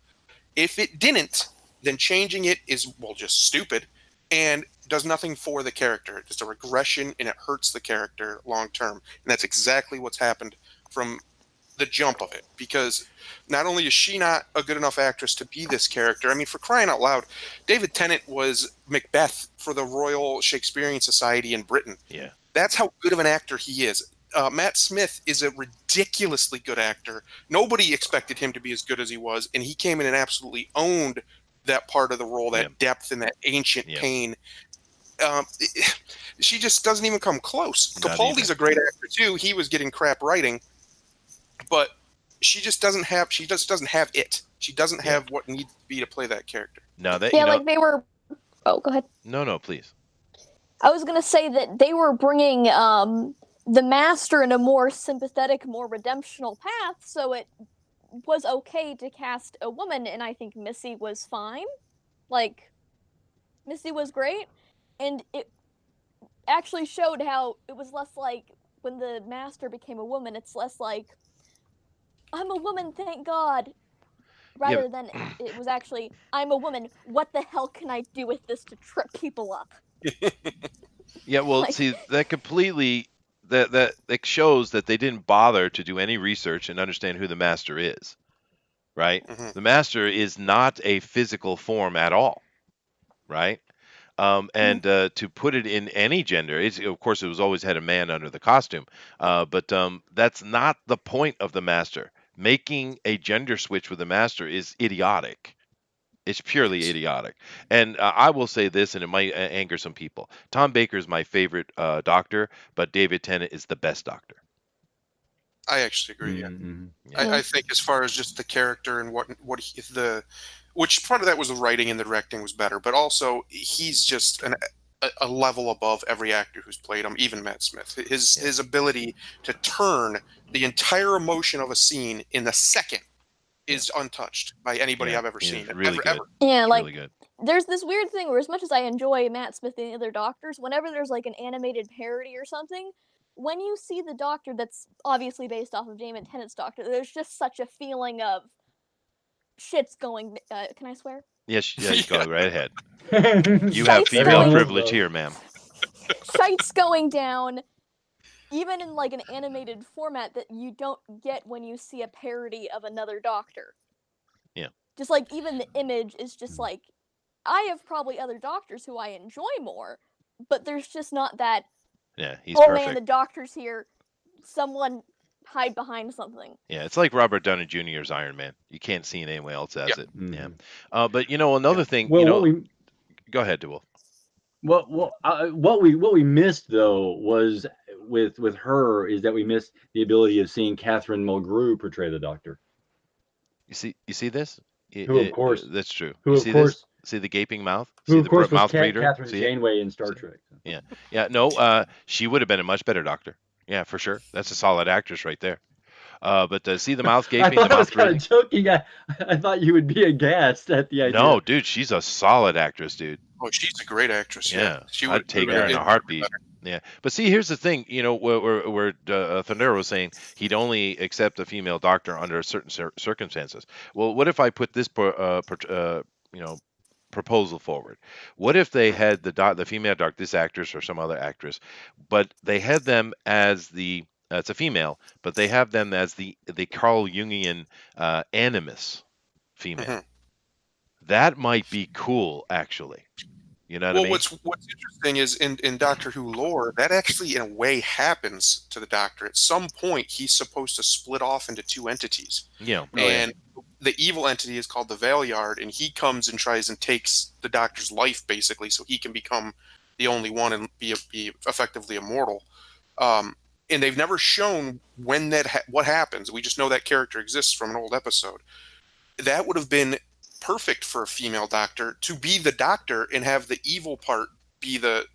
If it didn't, then changing it is, well, just stupid and does nothing for the character. It's just a regression and it hurts the character long term. And that's exactly what's happened from the jump of it because not only is she not a good enough actress to be this character, I mean, for crying out loud, David Tennant was Macbeth for the Royal Shakespearean Society in Britain. yeah, That's how good of an actor he is. Matt Smith is a ridiculously good actor. Nobody expected him to be as good as he was, and he came in and absolutely owned that part of the role, yeah, that depth and that ancient yeah. pain. Um, she just doesn't even come close. Not even. Capaldi's a great actor too. He was getting crap writing, but she just doesn't have. She just doesn't have it. She doesn't Yeah. have what needs to be to play that character. Now that Yeah, like they were. Oh, go ahead. no, please. I was gonna say that they were bringing the Master in a more sympathetic, more redemptional path, so it was okay to cast a woman, and I think Missy was fine. Like, Missy was great, and it actually showed how it was less like when the Master became a woman, it's less like, I'm a woman, thank God, Yeah, rather than it was actually, I'm a woman, what the hell can I do with this to trip people up? yeah. Well, Like, see, that shows that they didn't bother to do any research and understand who the master is, right? Mhm. The master is not a physical form at all, right? And to put it in any gender, of course, it was always had a man under the costume, but that's not the point of the master. Making a gender switch with the master is idiotic. It's purely Yes. idiotic. And I will say this, and it might anger some people. Tom Baker is my favorite doctor, but David Tennant is the best doctor. I actually agree. Yeah. Mm-hmm. Yeah. I think as far as just the character and which part of that was the writing and the directing was better, but also he's just a level above every actor who's played him, even Matt Smith. His ability to turn the entire emotion of a scene in a second is untouched by anybody Yeah, I've ever he seen. is really good. yeah, He's like, really good. there's this weird thing where, as much as I enjoy Matt Smith and the other doctors, whenever there's like an animated parody or something, when you see the Doctor that's obviously based off of David Tennant's Doctor, there's just such a feeling of shit's going. Can I swear? Yes, yeah, you Yeah. go right ahead. You have Shite's female going. privilege here, ma'am. Shite's going down, even in like an animated format that you don't get when you see a parody of another Doctor. Yeah. Just like even the image is just like, I have probably other Doctors who I enjoy more, but there's just not that. Yeah, he's Oh man, the perfect. Doctor's here. Someone hide behind something. Yeah, it's like Robert Downey Jr.'s Iron Man. You can't see anyone else as Yeah. it. Mm-hmm. Yeah. But another thing, Well, what we go ahead, Duel. what we missed though was with her is that we missed the ability of seeing Catherine Mulgrew portray the Doctor, You see this? who of course That's true. who You of see this? course See the gaping mouth? who See of the course was mouth breather? Catherine See it? Janeway in Star See? Trek. Yeah. Yeah. No, she would have been a much better doctor. Yeah, for sure. That's a solid actress right there. But see the mouth I gaping, the thought I was mouth kind of breathing? joking. I thought you would be aghast at the idea. No, dude, she's a solid actress, dude. Oh, she's a great actress. Yeah. Yeah, She I'd would take it her would in a have heartbeat. better. Yeah, but see, here's the thing. Where Thundera was saying he'd only accept a female doctor under certain circumstances. Well, what if I put this proposal forward? What if they had the female doctor, this actress or some other actress, but they had them as it's a female, but they have them as the Carl Jungian animus female. Mhm. That might be cool, actually. You know what I Well, mean? what's interesting is in Doctor Who lore, that actually in a way happens to the Doctor. At some point, he's supposed to split off into two entities, Yeah. and the evil entity is called the Valeyard, and he comes and tries and takes the Doctor's life basically, so he can become the only one and be effectively immortal. And they've never shown when what happens. We just know that character exists from an old episode. That would have been perfect for a female doctor to be the doctor and have the evil part be the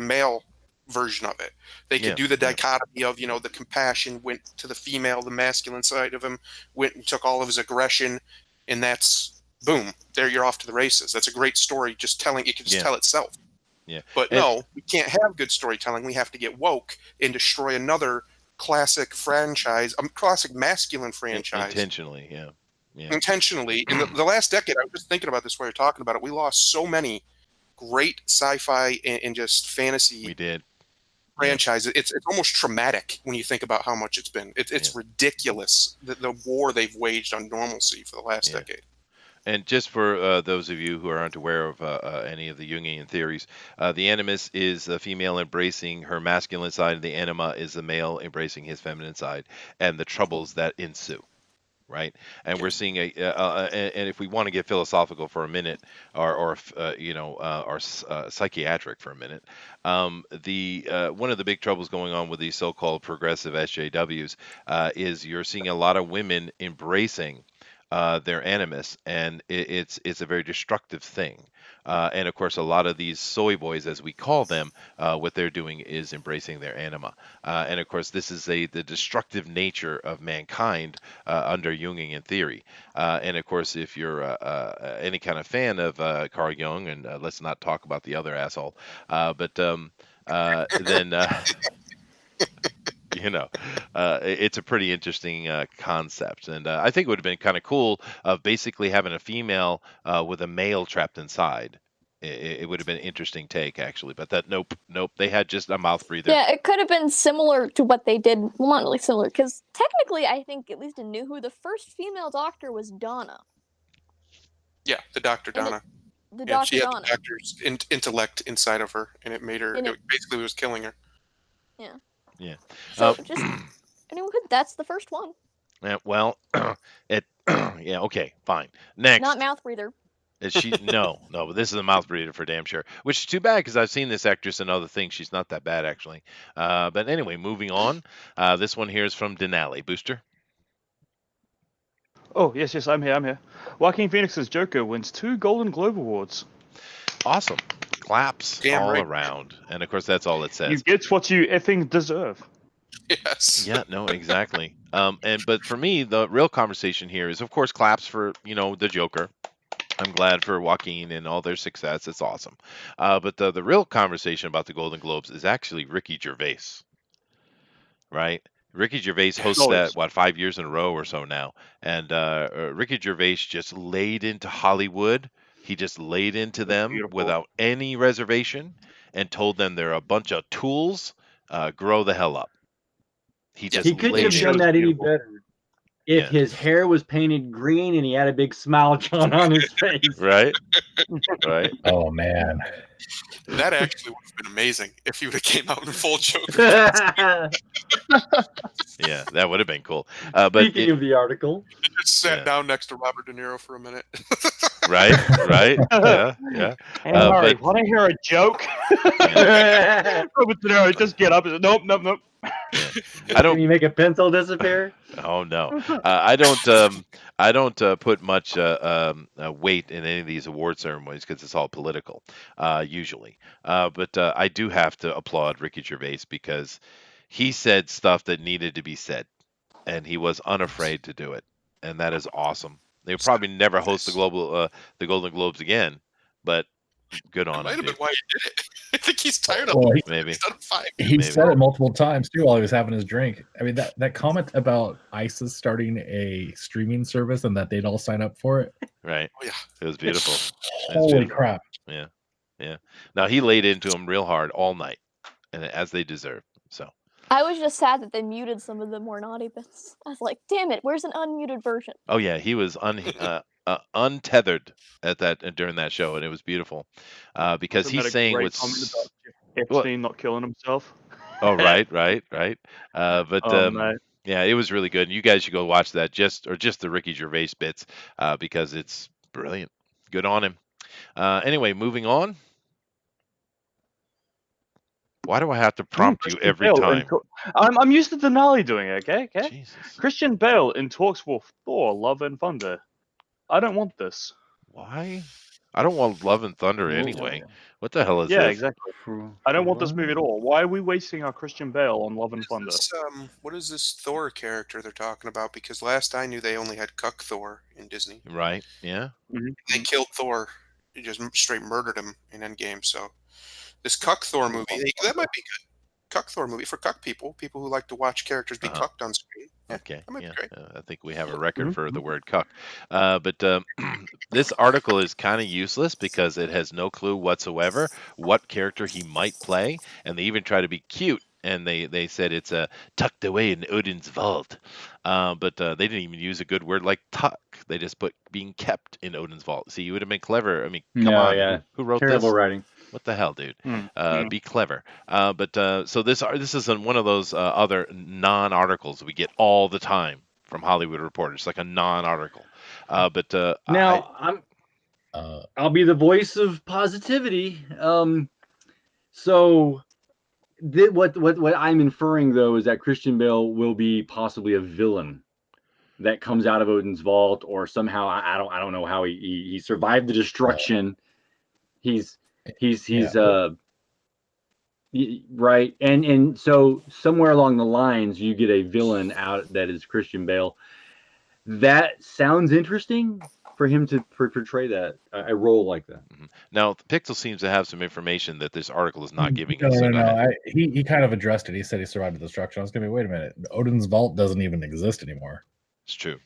male version of it. They could do the dichotomy of the compassion went to the female, the masculine side of him went and took all of his aggression, and that's boom. There you're off to the races. That's a great story. Just telling it can just tell itself. Yeah. But no, we can't have good storytelling. We have to get woke and destroy another classic franchise, classic masculine franchise. Intentionally, yeah. Intentionally. In the last decade, I was just thinking about this while you're talking about it. We lost so many great sci-fi and just fantasy We did. franchises. It's almost traumatic when you think about how much it's been. It's ridiculous, the war they've waged on normalcy for the last decade. And just for those of you who aren't aware of any of the Jungian theories, the animus is the female embracing her masculine side, and the anima is the male embracing his feminine side, and the troubles that ensue. Right, and we're seeing and if we want to get philosophical for a minute, or psychiatric for a minute, the one of the big troubles going on with these so-called progressive SJWs is you're seeing a lot of women embracing their animus, and it's a very destructive thing. And of course, a lot of these soy boys, as we call them, what they're doing is embracing their anima. And of course, this is the destructive nature of mankind under Jungian theory. And of course, if you're any kind of fan of Carl Jung, and let's not talk about the other asshole, but then you know, it's a pretty interesting concept, and I think it would have been kind of cool of basically having a female with a male trapped inside. It would have been an interesting take, actually, but nope, they had just a mouth breather. Yeah, it could have been similar to what they did. Well, not really similar, because technically, I think at least in New Who, the first female doctor was Donna. Yeah, the Dr. And Donna. The Yeah, Dr. she had Donna. the doctor's intellect inside of her, and it made her. And It basically was killing her. Yeah. Yeah. So just anyone could. That's the first one. Yeah, well, yeah, okay, fine. Next. Not mouth breather. Is she? No, but this is a mouth breather for damn sure. Which is too bad because I've seen this actress in other things. She's not that bad actually. But anyway, moving on. This one here is from Dinale. Booster. Oh, yes, I'm here. Joaquin Phoenix's Joker wins 2 Golden Globe Awards. Awesome. Claps Damn all right. around. And of course, that's all it says. You get what you effing deserve. Yes. Yeah, no, exactly. But for me, the real conversation here is, of course, claps for the Joker. I'm glad for Joaquin and all their success. It's awesome. But the real conversation about the Golden Globes is actually Ricky Gervais, right? Ricky Gervais hosts that 5 years in a row or so now, and Ricky Gervais just laid into Hollywood. He just laid into them without any reservation and told them they're a bunch of tools. Grow the hell up. He couldn't have done that any better. If his hair was painted green and he had a big smile on his face. Right. Oh man. That actually would have been amazing if he would have came out in full Joker. Yeah, that would have been cool. Speaking of the article, he just sat down next to Robert De Niro for a minute. Right. Yeah. Hey, Murray, want to hear a joke? Robert De Niro, just get up and say, nope. I don't. Can you make a pencil disappear? Oh no, I don't put much weight in any of these award ceremonies because it's all political, usually. But I do have to applaud Ricky Gervais because he said stuff that needed to be said, and he was unafraid to do it, and that is awesome. They'll probably never host the Golden Globes again, but good on him. Might have been why he did it. I think he's tired of it. Maybe. He's done 5. He said it multiple times too while he was having his drink. I mean, that comment about ISIS starting a streaming service and that they'd all sign up for it. Right. Oh, yeah. It was beautiful. Holy crap. Yeah. Now he laid into him real hard all night, and as they deserve. So. I was just sad that they muted some of the more naughty bits. I was like, damn it, where's an unmuted version? Oh yeah, he was untethered at that during that show, and it was beautiful because he's saying what's Epstein not killing himself. Oh right. Yeah, it was really good. You guys should go watch that just the Ricky Gervais bits because it's brilliant. Good on him. Anyway, moving on. Why do I have to prompt you every time? I'm used to Dinale doing it, okay? Jesus. Christian Bale in talks with Thor, Love and Thunder. I don't want this. Why? I don't want Love and Thunder anyway. What the hell is this? Yeah, exactly. I don't want this movie at all. Why are we wasting our Christian Bale on Love and Thunder? What is this Thor character they're talking about? Because last I knew they only had Cuck Thor in Disney. Right, yeah. Mm-hmm. They killed Thor. They just straight murdered him in Endgame, so... This Cuck Thor movie, that might be good. Cuck Thor movie for cuck people who like to watch characters be cucked on screen. Yeah, okay, that might be great. I think we have a record for the word cuck. But this article is kind of useless because it has no clue whatsoever what character he might play, and they even try to be cute. And they said it's tucked away in Odin's vault. But they didn't even use a good word like tuck. They just put being kept in Odin's vault. See, you would have been clever. I mean, come on. Yeah. Who wrote Terrible this? writing. What the hell, dude? Be clever. So this is one of those other non-articles we get all the time from Hollywood Reporters, like a non-article. Now I'll be the voice of positivity. So what I'm inferring though is that Christian Bale will be possibly a villain. that comes out of Odin's vault, or somehow I don't know how he survived the destruction. He's right, and so somewhere along the lines you get a villain out that is Christian Bale. That sounds interesting for him to portray that a role like that. Now, Pixel seems to have some information that this article is not giving No, us. So no, go no. ahead. He kind of addressed it. He said he survived the destruction. I was gonna be, wait a minute. Odin's vault doesn't even exist anymore. It's true.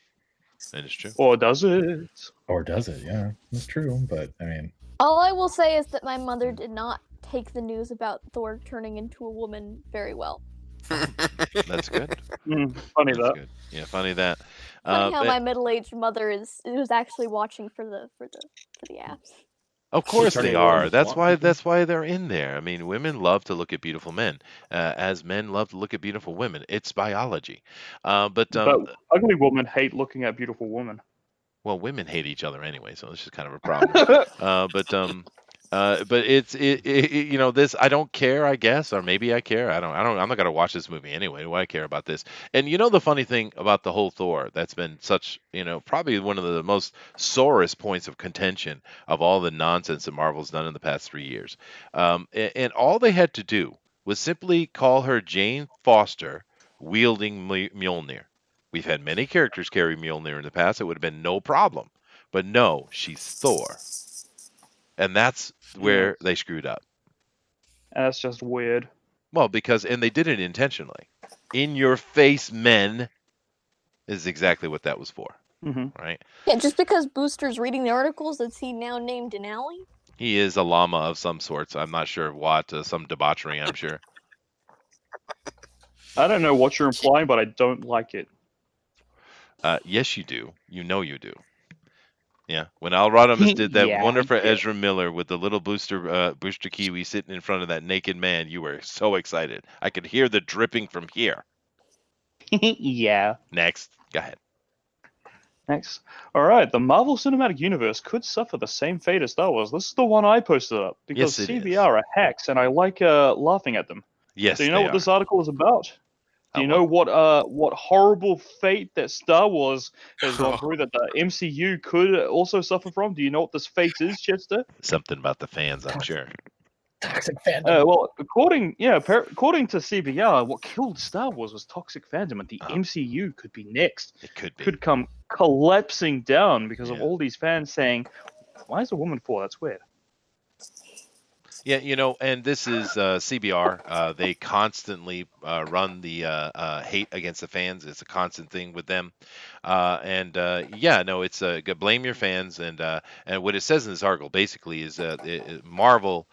It is true. Or does it? Or does it? Yeah, it's true. But I mean, All I will say is that my mother did not take the news about Thor turning into a woman very well. That's good. Funny That's that. good. Yeah, funny that. Funny how But- my middle-aged mother was actually watching for the apps. Of course turning they into are. swamp That's people? why they're in there. I mean, women love to look at beautiful men, as men love to look at beautiful women. It's biology. But ugly women hate looking at beautiful women. well, women hate each other anyway, so it's just kind of a problem. But it's you know, this, I don't care, I guess, or maybe I care. I'm not gonna watch this movie anyway. Do I care about this? And you know, the funny thing about the whole Thor, that's been such, you know, probably one of the most sorest points of contention of all the nonsense that Marvel's done in the past 3 years. And all they had to do was simply call her Jane Foster wielding Mjolnir. We've had many characters carry Mjolnir in the past. It would have been no problem. But no, she's Thor. And that's where they screwed up. That's just weird. Well, and they did it intentionally. In your face, men is exactly what that was for. Right? Yeah, just because Booster's reading the articles, is he now named Dinale? He is a llama of some sorts. I'm not sure what, some debauchery, I'm sure. I don't know what you're implying, but I don't like it. Yes, you do. You know you do. Yeah, when Al Rodimus did that Yeah, wonderful I do. Ezra Miller with the little booster Kiwi sitting in front of that naked man, you were so excited. I could hear the dripping from here. Yeah. Next, go ahead. Next. All right. The Marvel Cinematic Universe could suffer the same fate as Star Wars. This is the one I posted up because Yes, it is. CBR are hacks, and I like laughing at them. Yes, Do you know they what are. this article is about? Do you know what horrible fate that Star Wars has gone through that the MCU could also suffer from? Do you know what this fate is, Chester? Something about the fans, I'm sure. toxic fandom. Well, according to CBR, what killed Star Wars was toxic fandom, and the MCU could be next. It could be. Could come collapsing down because of all these fans saying, "Why is a woman for?" That's weird. Yeah, you know, and this is CBR. They constantly run the hate against the fans. It's a constant thing with them. Yeah, no, it's blame your fans. And what it says in this article basically is Marvel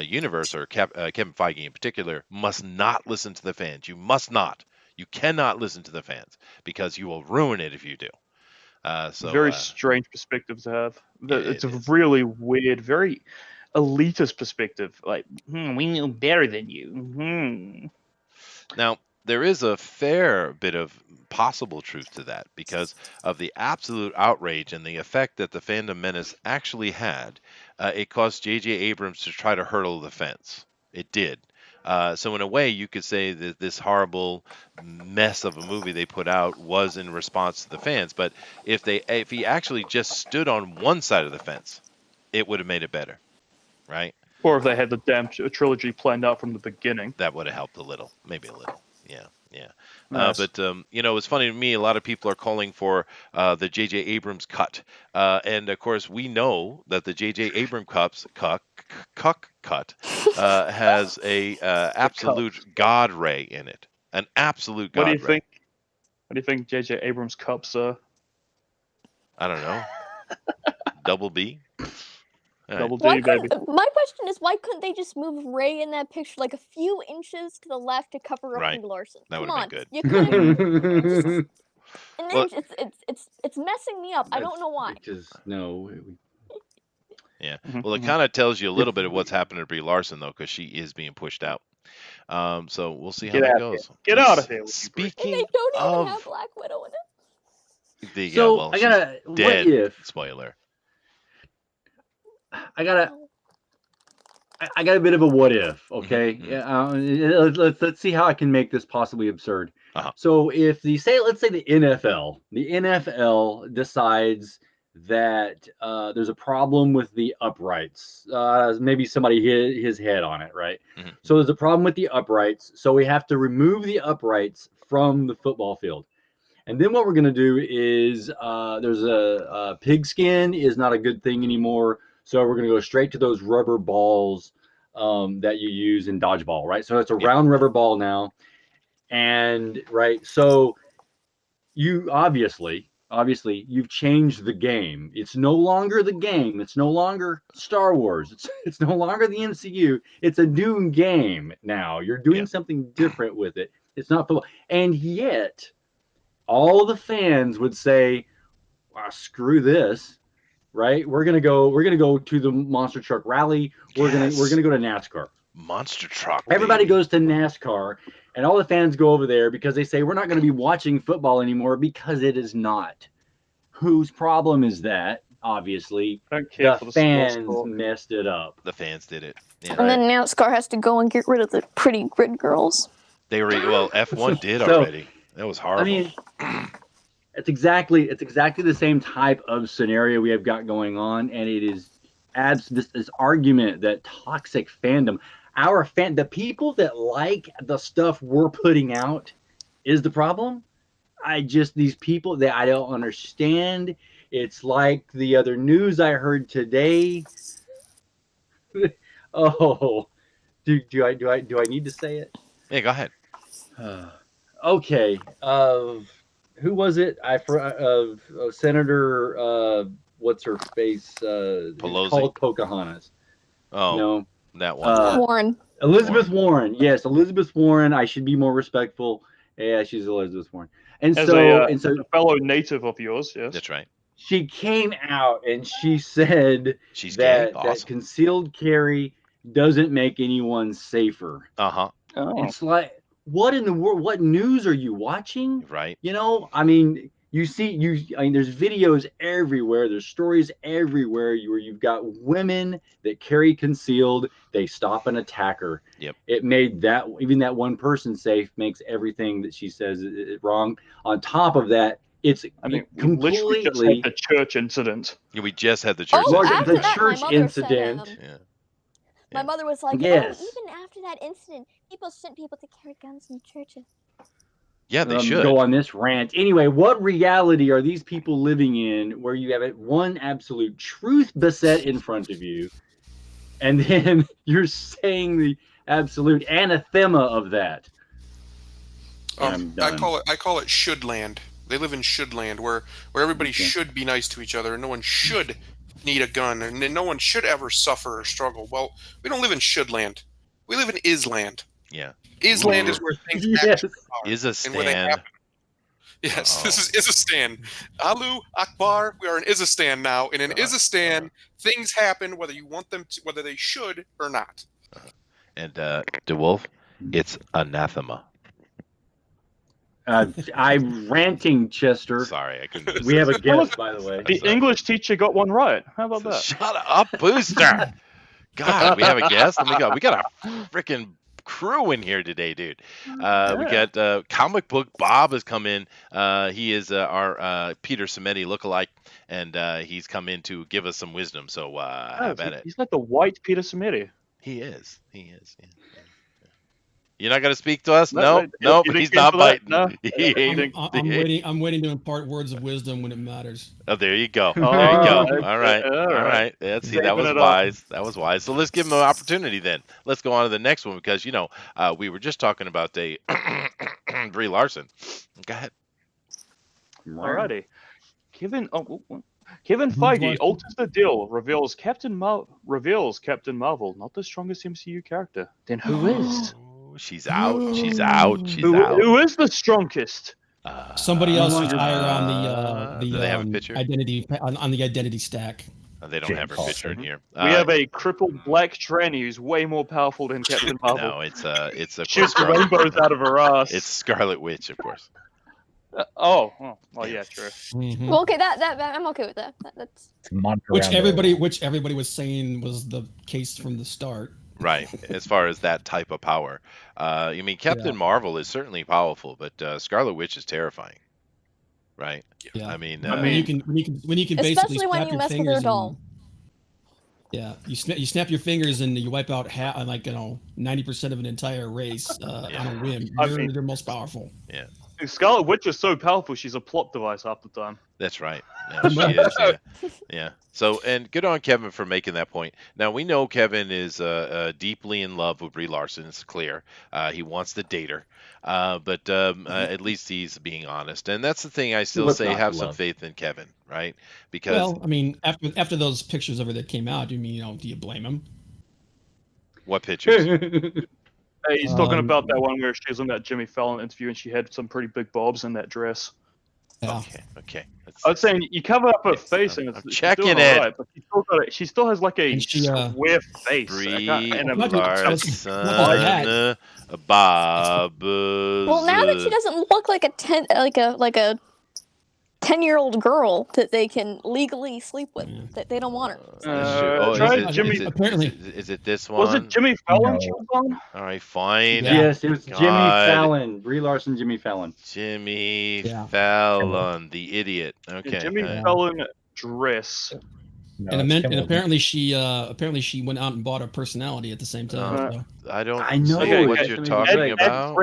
Universe, or Kevin Feige in particular, must not listen to the fans. You must not. You cannot listen to the fans because you will ruin it if you do. Very strange perspective to have. It's a is. really weird, very elitist perspective. Like, we know better than you. Now, there is a fair bit of possible truth to that because of the absolute outrage and the effect that the fandom menace actually had. It caused J.J. Abrams to try to hurdle the fence. It did. So in a way, you could say that this horrible mess of a movie they put out was in response to the fans. But if he actually just stood on one side of the fence, it would have made it better, right? Or if they had the damn trilogy planned out from the beginning. That would have helped a little, maybe a little. Yeah. Nice. But you know, it's funny to me. A lot of people are calling for the J.J. Abrams cut, and of course, we know that the J.J. Abrams cut has a absolute God ray in it, an absolute God What do you ray. think? What do you think J.J. Abrams cups are? I don't know. Double B. All right. Double D, baby. My question is, why couldn't they just move Ray in that picture like a few inches to the left to cover up Right. Brie Larson? That Come would've on, been good. you could. And then Well- it's messing me up. I don't know why. Because no, Yeah. Well, it kind of tells you a little bit of what's happening to Brie Larson, though, because she is being pushed out. So we'll see how Get that out goes. here. Get out of here. And Speaking they don't even of have Black Widow in it. So, well, I gotta- she's what dead. if- Spoiler. I got a bit of a what if. Okay, Mhm. yeah. Let's see how I can make this possibly absurd. So if let's say the NFL decides that there's a problem with the uprights, maybe somebody hit his head on it, right? Mm-hmm. So there's a problem with the uprights, so we have to remove the uprights from the football field. And then what we're going to do is there's a pigskin is not a good thing anymore. So we're going to go straight to those rubber balls that you use in dodgeball, right? So it's a round rubber ball now. And right, so you obviously you've changed the game. It's no longer the game. It's no longer Star Wars. It's no longer the MCU. It's a new game now. You're doing something different with it. It's not football. And yet all the fans would say, screw this, right? We're gonna go to the monster truck rally. We're gonna go to NASCAR. Monster truck. Everybody baby. goes to NASCAR, and all the fans go over there because they say we're not going to be watching football anymore because it is not. Whose problem is that? Obviously, I don't care the for the fans messed it up. The fans did it. Yeah. And then NASCAR has to go and get rid of the pretty grid girls. They were F1 did So, already. That was horrible. I mean, it's exactly the same type of scenario we have got going on, and it is adds this argument that toxic fandom. The people that like the stuff we're putting out is the problem. These people that I don't understand. It's like the other news I heard today. Oh, do I need to say it? Yeah, go ahead. Okay. Who was it? Senator. What's her face? Pelosi. Called Pocahontas. Oh, no, that one. Warren. Elizabeth Warren. Yes, Elizabeth Warren. I should be more respectful. Yeah, she's Elizabeth Warren. And As so, a fellow native of yours, yes. That's right. She came out and she said She's that, gay? Awesome. that concealed carry doesn't make anyone safer. Uh-huh. Oh. It's like, what in the world? What news are you watching? Right. You know, I mean, there's videos everywhere. There's stories everywhere where you've got women that carry concealed. They stop an attacker. Yep. It made even that one person safe makes everything that she says is wrong. On top of that, it's literally just had the church incident. Yeah, we just had the church incident. The church incident. Yeah. My mother was like, yes. even after that incident, people sent people to carry guns in churches. Yeah, they should. Go on this rant. Anyway, what reality are these people living in where you have one absolute truth beset in front of you, and then you're saying the absolute anathema of that? I call it should land. They live in should land, where everybody should be nice to each other, and no one should need a gun, and no one should ever suffer or struggle. Well, we don't live in should land. We live in is land. Yeah. Island is where things actually are. Is a and where they stand. happen. Yes, this is Izistan. Alu Akbar, we are in Izistan now, and in Izistan, things happen whether you want them to, whether they should or not. And DeWolf, it's anathema. I'm ranting, Chester. Sorry, I couldn't. We have a guest, by the way. The English teacher got one right. How about that? Shut up, Booster. God, we have a guest. We got a freaking crew in here today, dude. We got Comic Book Bob has come in. He is our Peter Cimenti lookalike, and he's come in to give us some wisdom. So have at it. He's like the white Peter Cimenti. He is. Yeah. You're not going to speak to us? Nope. He's not biting. No. I'm waiting to impart words of wisdom when it matters. Oh, there you go. Oh, There you go. okay. All right. All right. Yeah, see, that was Saving it wise. That was wise. So let's give him an opportunity then. Let's go on to the next one because, we were just talking about Brie Larson. Go ahead. Alrighty. Kevin Feige alters the deal, reveals Captain Marvel not the strongest MCU character. Then who is? She's out. She's out. Who is the strongest? Somebody else is higher on do they have a picture? identity on the identity stack. They don't have her picture in here. We have a crippled black tranny who's way more powerful than Captain Marvel. No, it's a shoots rainbows out of her ass. It's Scarlet Witch, of course. Well, yeah, true. Mm-hmm. Well, okay, that I'm okay with that. That's which everybody was saying was the case from the start. right? As far as that type of power, I mean, Captain Marvel is certainly powerful, but Scarlet Witch is terrifying, right? Yeah. I mean, When you can basically Especially when snap you your mess with her fingers doll. yeah, you snap your fingers and you wipe out 90% of an entire race on a whim. They're most powerful. Yeah. Scarlet Witch is so powerful, she's a plot device half the time. That's right. No, she is. Yeah, yeah. So, and good on Kevin for making that point. Now we know Kevin is deeply in love with Brie Larson. It's clear. He wants to date her, but at least he's being honest. And that's the thing. I still What's say not to have some love? faith in Kevin, right? Because Well, I mean, after those pictures of her that came out, do you blame him? what pictures? Hey, he's talking about that one where she was in that Jimmy Fallon interview and she had some pretty big bobs in that dress. Yeah. Okay. I was saying you cover up her face and I'm she's checking doing it. alright, but she still has like a And she, square face. Brie And not just Larson, Bob. Well, now that she doesn't look like a 10-year-old girl that they can legally sleep with, that they don't want her. Try Jimmy. Apparently, is it this one? Was it Jimmy Fallon she was on? All right, fine. Yes, it was Jimmy God. Fallon. Brie Larson, Jimmy Fallon. Jimmy Fallon, the idiot. Okay. Jimmy Fallon dress. And apparently she went out and bought a personality at the same time. So. I don't I know see what you're talking about.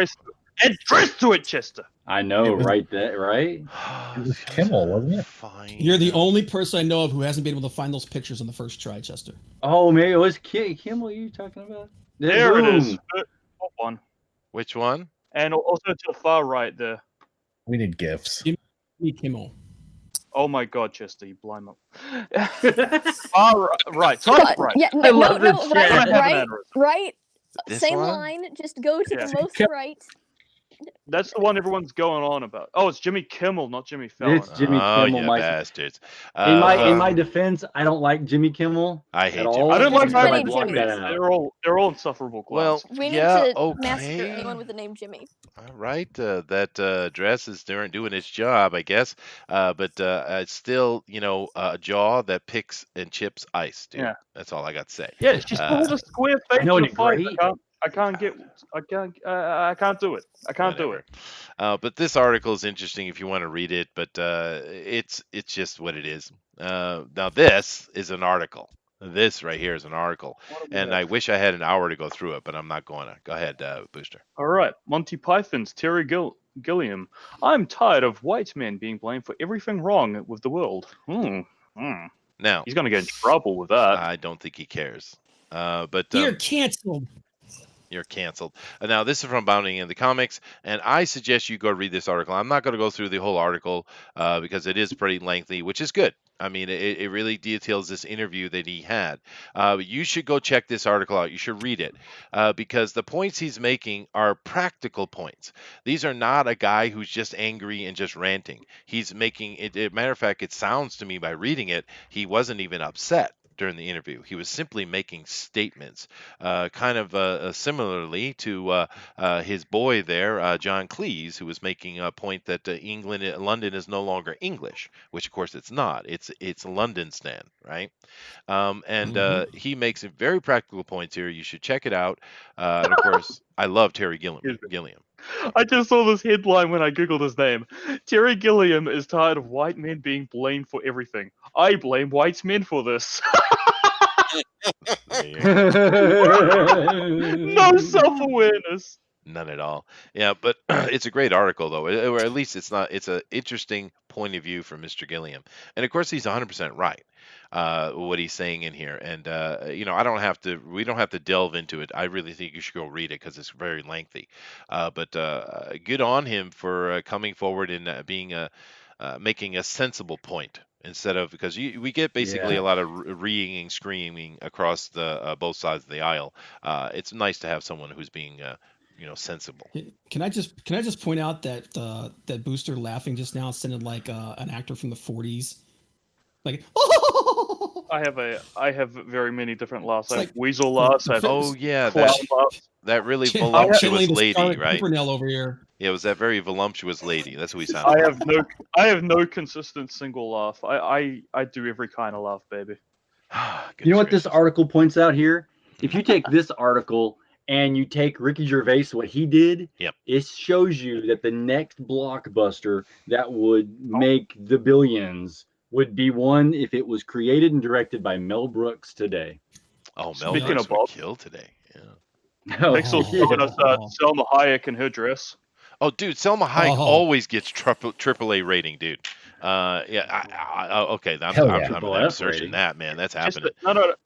Add dress to it, Chester. I know, right? Right? It was Kimmel, wasn't it? Fine. You're the only person I know of who hasn't been able to find those pictures on the first try, Chester. Oh, maybe it was Kimmel you talking about? There it is. Top one. Which one? And also to the far right there. We need gifts. Jimmy Kimmel. Oh my God, Chester, you blind up. Right, top right. Yeah, I love this right. This Same one? line. Just go to the most right. That's the one everyone's going on about. Oh, it's Jimmy Kimmel, not Jimmy Fallon. It's Jimmy Kimmel, you my bastards. in my defense, I don't like Jimmy Kimmel. I hate at Jimmy all. I don't like There's my many block Jimmys. that. They're all insufferable clowns. Well, We need yeah, to okay. massacre anyone with the name Jimmy. All right, that dress is doing its job, I guess. But it's still, a jaw that picks and chips ice, dude. Yeah. That's all I got to say. Yeah, she still has a square face. I know, in it's a fight. great. I can't do it. I can't do it. But this article is interesting if you want to read it, but it's just what it is. Now this is an article. This right here is an article, and I wish I had an hour to go through it, but I'm not going to. Go ahead, Booster. All right, Monty Python's Terry Gilliam. I'm tired of white men being blamed for everything wrong with the world. Now he's going to get in trouble with that. I don't think he cares. But you're canceled. You're canceled. Now, this is from Bounding in the Comics, and I suggest you go read this article. I'm not going to go through the whole article because it is pretty lengthy, which is good. I mean, it really details this interview that he had. You should go check this article out. You should read it because the points he's making are practical points. These are not a guy who's just angry and just ranting. He's making it. As a matter of fact, it sounds to me by reading it, he wasn't even upset during the interview. He was simply making statements, kind of similarly to his boy there, John Cleese, who was making a point that London is no longer English, which of course it's not. It's London Stan, right? And he makes very practical points here. You should check it out. And of course, I love Terry Gilliam. I just saw this headline when I googled his name. Terry Gilliam is tired of white men being blamed for everything. I blame white men for this. No self-awareness. None at all. Yeah, but it's a great article though, or at least it's an interesting point of view from Mr. Gilliam. And of course, he's 100% right. What he's saying in here, and we don't have to delve into it. I really think you should go read it because it's very lengthy. But good on him for coming forward and making a sensible point instead of, because we get basically a lot of reeing and screaming across the both sides of the aisle. It's nice to have someone who's being sensible. Can I just point out that that Booster laughing just now sounded like an actor from the 40s, like. I have very many different laughs. I have like- weasel laughs. I have clown laughs. That really Channeling voluptuous the lady, Scarlet right? Pimpernel over here. Yeah, it was that very voluptuous lady. That's who he sounded like. I have no consistent single laugh. I do every kind of laugh, baby. You know what this article points out here? if you take this article and you take Ricky Gervais, what he did, Yep. it shows you that the next blockbuster that would make the billions would be one if it was created and directed by Mel Brooks today. Oh, Mel Speaking Brooks of would Bob, kill today. Yeah. Pixel's showing us Selma Hayek in her dress. Oh, dude, Selma Hayek always gets triple A rating, dude. Okay, Hell yeah. I'm searching that, man. That's happening.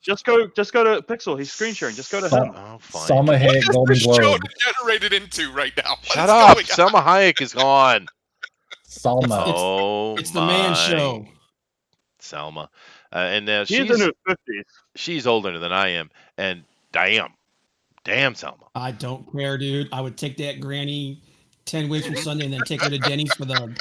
Just go to Pixel. He's screen sharing. Just go to him. Oh, fine. Salma What Hayek is Golden this show Globe. degenerated into right now? What Shut is up. going on? Selma Hayek is gone. Salma. Oh, It's the man show. Selma. And She's in her 50s. She's older than I am. And damn Selma. I don't care, dude. I would take that granny 10 weeks from Sunday and then take her to Denny's for the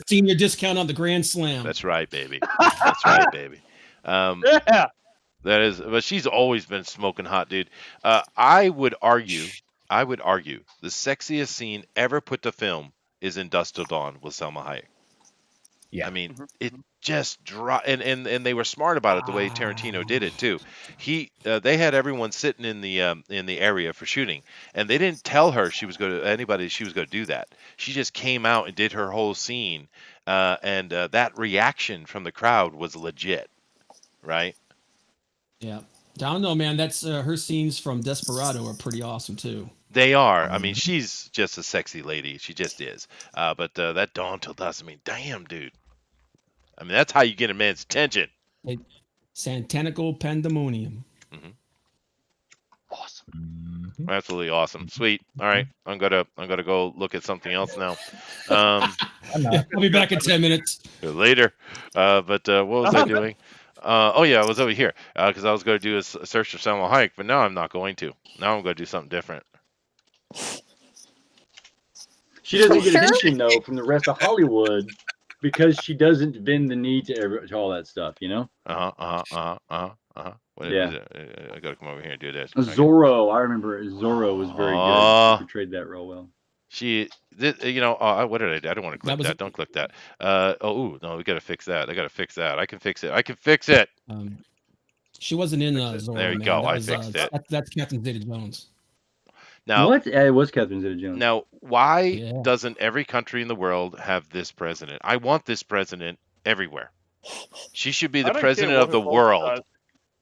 senior discount on the Grand Slam. That's right, baby. That's right, baby. Yeah. That is, but she's always been smoking hot, dude. I would argue the sexiest scene ever put to film is in Dust Till Dawn with Selma Hayek. Yeah. I mean, it just and they were smart about it the way Tarantino did it too. They had everyone sitting in the area for shooting, and they didn't tell her she was going to do that. She just came out and did her whole scene, and that reaction from the crowd was legit, right? Yeah. I don't know, man. That's her scenes from Desperado are pretty awesome too. They are. I mean, she's just a sexy lady. She just is. But that Dawn Till Dusk, I mean, damn, dude. I mean, that's how you get a man's attention. Santanical Pandemonium. Awesome. Absolutely awesome. Sweet. All right, I'm gonna go look at something else now. I'll be back in 10 minutes. Later. But what was I doing? Oh yeah, I was over here because I was going to do a search for Selma Hayek, but now I'm not going to. Now I'm going to do something different. She doesn't get attention though from the rest of Hollywood because she doesn't bend the knee to all that stuff, you know. What Yeah. is it? I got to come over here and do this. Zorro, I remember Zorro was very good. She portrayed that real well. What did I do? I don't want to click that. Don't click that. No, we got to fix that. I got to fix that. I can fix it. She wasn't in Zorro. There you man. go. I was, fixed it. That's Catherine Zeta-Jones. Now, what? It was Catherine Zeta-Jones. Now, why doesn't every country in the world have this president? I want this president everywhere. She should be the president of the world.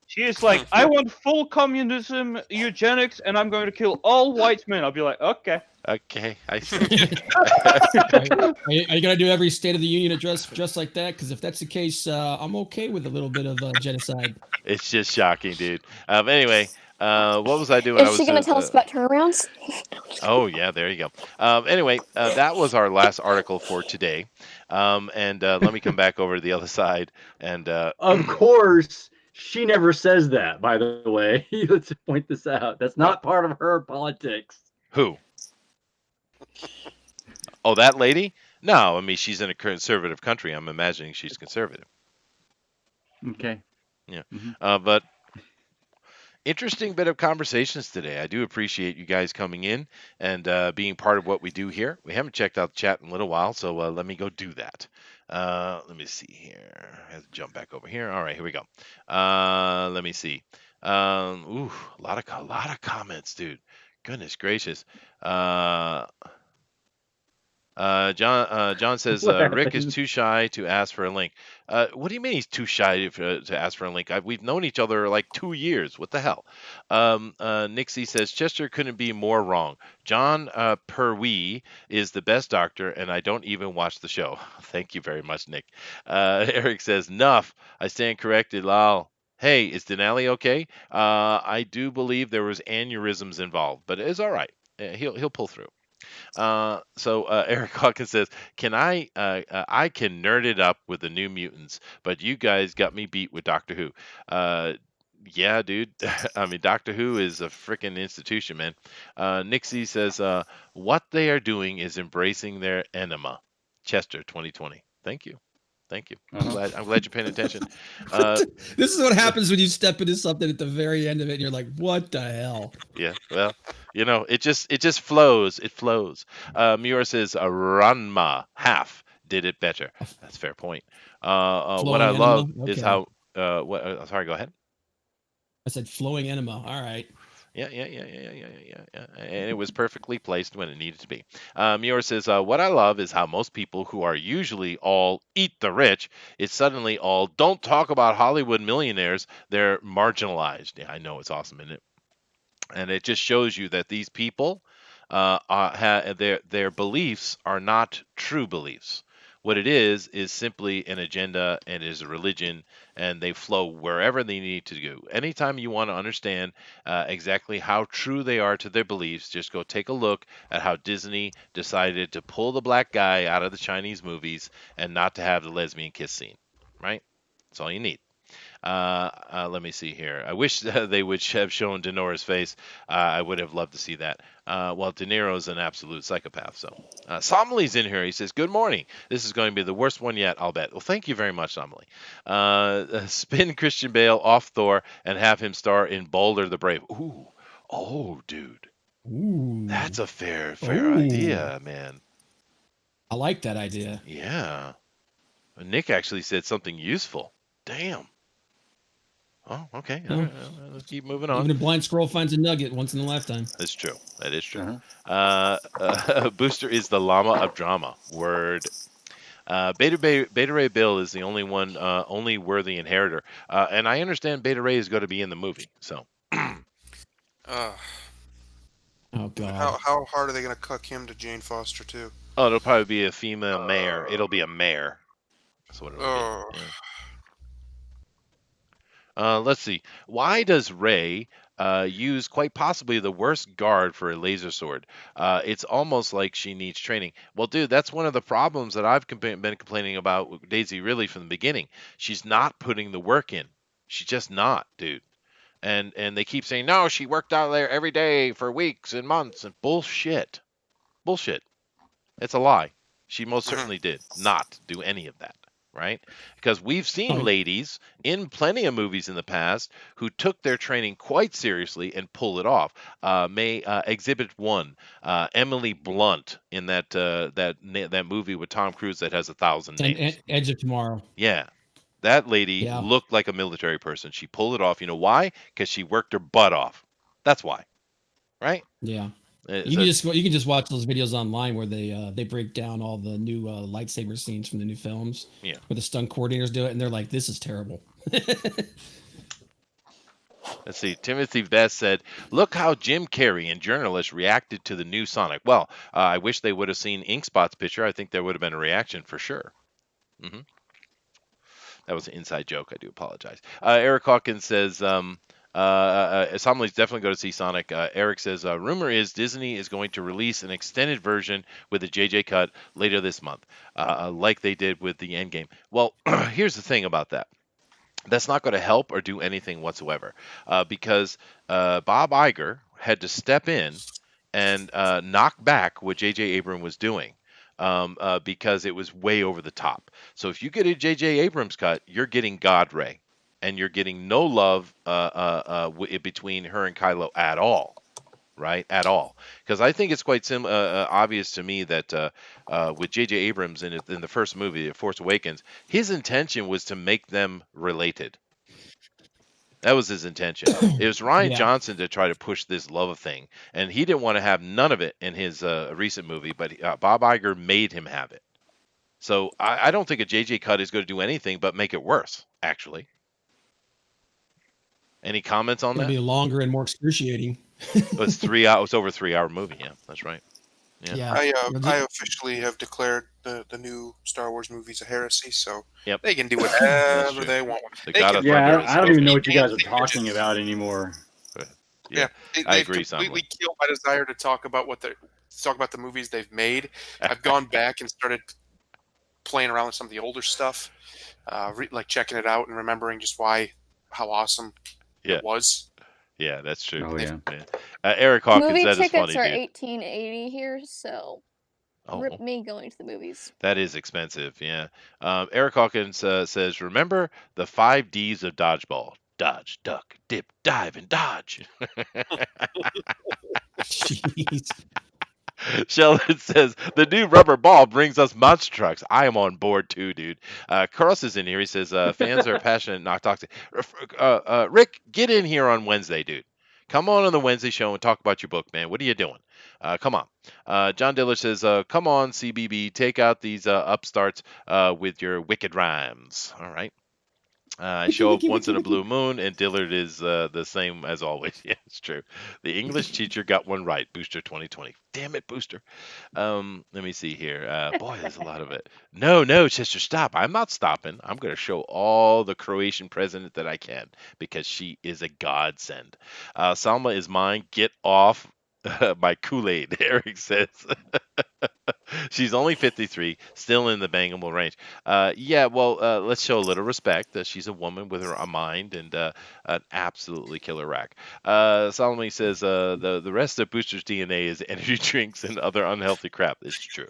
She is like, I want full communism, eugenics, and I'm going to kill all white men. I'll be like, okay. Okay, I see. Are you gonna do every State of the Union address just like that? Because if that's the case, I'm okay with a little bit of genocide. It's just shocking, dude. Anyway, what was I doing? Is she gonna tell us about turnarounds? Oh yeah, there you go. Anyway, that was our last article for today. And let me come back over to the other side. And of course, she never says that. By the way, let's point this out. That's not part of her politics. Who? Oh, that lady? No, I mean she's in a conservative country. I'm imagining she's conservative. Okay. Yeah, but interesting bit of conversations today. I do appreciate you guys coming in and being part of what we do here. We haven't checked out the chat in a little while, so let me go do that. Let me see here. I have to jump back over here. All right, here we go. Let me see. A lot of comments, dude. Goodness gracious. John says Rick is too shy to ask for a link. What do you mean he's too shy to ask for a link? We've known each other like 2 years. What the hell? Nixie says Chester couldn't be more wrong. John Perwee is the best doctor, and I don't even watch the show. Thank you very much, Nick. Eric says Nuff. I stand corrected. Lol. Hey, is Dinale okay? I do believe there was aneurysms involved, but it's all right. He'll pull through. So Eric Hawkins says, "Can I can nerd it up with the New Mutants, but you guys got me beat with Doctor Who." Yeah, dude. I mean, Doctor Who is a freaking institution, man. Nixie says, "What they are doing is embracing their enema." Chester 2020. Thank you. Thank you. I'm glad you're paying attention. This is what happens when you step into something at the very end of it and you're like, what the hell? Yeah, well, it just flows. It flows. Muir says Ranma half did it better. That's a fair point. What I love is how sorry, go ahead. I said flowing enema. All right. Yeah. And it was perfectly placed when it needed to be. Mior says, what I love is how most people who are usually all eat the rich is suddenly all don't talk about Hollywood millionaires. They're marginalized. Yeah, I know, it's awesome, isn't it? And it just shows you that these people, their beliefs are not true beliefs. What it is simply an agenda and is a religion, and they flow wherever they need to go. Anytime you want to understand exactly how true they are to their beliefs, just go take a look at how Disney decided to pull the black guy out of the Chinese movies and not to have the lesbian kiss scene. Right? That's all you need. Let me see here. I wish they would have shown De Niro's face. I would have loved to see that. Well, De Niro's an absolute psychopath. So, Somali's in here. He says, "Good morning. This is going to be the worst one yet, I'll bet." Well, thank you very much, Somali. Spin Christian Bale off Thor and have him star in Boulder the Brave. Ooh, oh, dude, Ooh. that's a fair idea, man. I like that idea. Yeah. Nick actually said something useful. Damn. Oh, okay. All right. Let's keep moving on. Even a blind squirrel finds a nugget once in a lifetime. That's true. That is true. Booster is the llama of drama. Word. Beta Ray Bill is the only one, only worthy inheritor. And I understand Beta Ray is going to be in the movie. So. Oh God. How hard are they going to cuck him to Jane Foster too? Oh, it'll probably be a female mare. It'll be a mare. That's what it'll be. Yeah. Let's see. Why does Ray use quite possibly the worst guard for a laser sword? It's almost like she needs training. Well, dude, that's one of the problems that I've been complaining about with Daisy Ridley from the beginning. She's not putting the work in. She's just not, dude. And they keep saying, no, she worked out there every day for weeks and months. And bullshit. Bullshit. It's a lie. She most certainly did not do any of that. Right? Because we've seen ladies in plenty of movies in the past who took their training quite seriously and pull it off. Exhibit 1, Emily Blunt in that movie with Tom Cruise that has 1,000 names. Edge of Tomorrow. Yeah. That lady looked like a military person. She pulled it off. You know why? Because she worked her butt off. That's why. Right? Yeah. You can just watch those videos online where they break down all the new lightsaber scenes from the new films. Yeah. Where the stunt coordinators do it, and they're like, "This is terrible." Let's see. Timothy Best said, "Look how Jim Carrey and journalists reacted to the new Sonic." Well, I wish they would have seen Inkspot's picture. I think there would have been a reaction for sure. Mm-hmm. That was an inside joke. I do apologize. Eric Hawkins says, Somebody's definitely going to see Sonic. Eric says, rumor is Disney is going to release an extended version with a JJ cut later this month, like they did with the Endgame. Well, here's the thing about that. That's not going to help or do anything whatsoever, because Bob Iger had to step in and knock back what J.J. Abrams was doing. Because it was way over the top. So if you get a J.J. Abrams cut, you're getting God Ray, and you're getting no love between her and Kylo at all, right? At all. Because I think it's quite obvious to me that with J.J. Abrams in the first movie, Force Awakens, his intention was to make them related. That was his intention. It was Rian Johnson to try to push this love thing, and he didn't want to have none of it in his recent movie, but Bob Iger made him have it. So I don't think a JJ cut is going to do anything but make it worse, actually. Any comments on that? It'll be longer and more excruciating. It's 3 hours. It's over a 3-hour movie. Yeah, that's right. Yeah. I officially have declared the new Star Wars movies a heresy, so they can do whatever they want. I don't even know what you guys are talking about anymore. Yeah, I agree. Completely killed my desire to talk about the movies they've made. I've gone back and started playing around with some of the older stuff, like checking it out and remembering just how awesome it was. Yeah, that's true. Oh, yeah. Eric Hawkins, movie that is funny, tickets are dude. $18.80 here, so rip me going to the movies. That is expensive, yeah. Eric Hawkins says, remember the 5 Ds of dodgeball. Dodge, duck, dip, dive, and dodge. Jeez. Sheldon says the new rubber ball brings us monster trucks. I am on board too, dude. Carlos is in here. He says fans are passionate, not toxic. Rick, get in here on Wednesday, dude. Come on the Wednesday show and talk about your book, man. What are you doing? Come on. John Diller says, come on, CBB, take out these upstarts with your wicked rhymes. All right. I show up once in a blue moon, and Dillard is the same as always. Yeah, it's true. The English teacher got one right. Booster 2020. Damn it, Booster. Let me see here. Boy, there's a lot of it. No, Chester, stop. I'm not stopping. I'm going to show all the Croatian president that I can because she is a godsend. Salma is mine. Get off my Kool-Aid, Eric says. She's only 53, still in the bangable range. Yeah, well, let's show a little respect. She's a woman with a mind and an absolutely killer rack. Solomon says the rest of Booster's DNA is energy drinks and other unhealthy crap. It's true.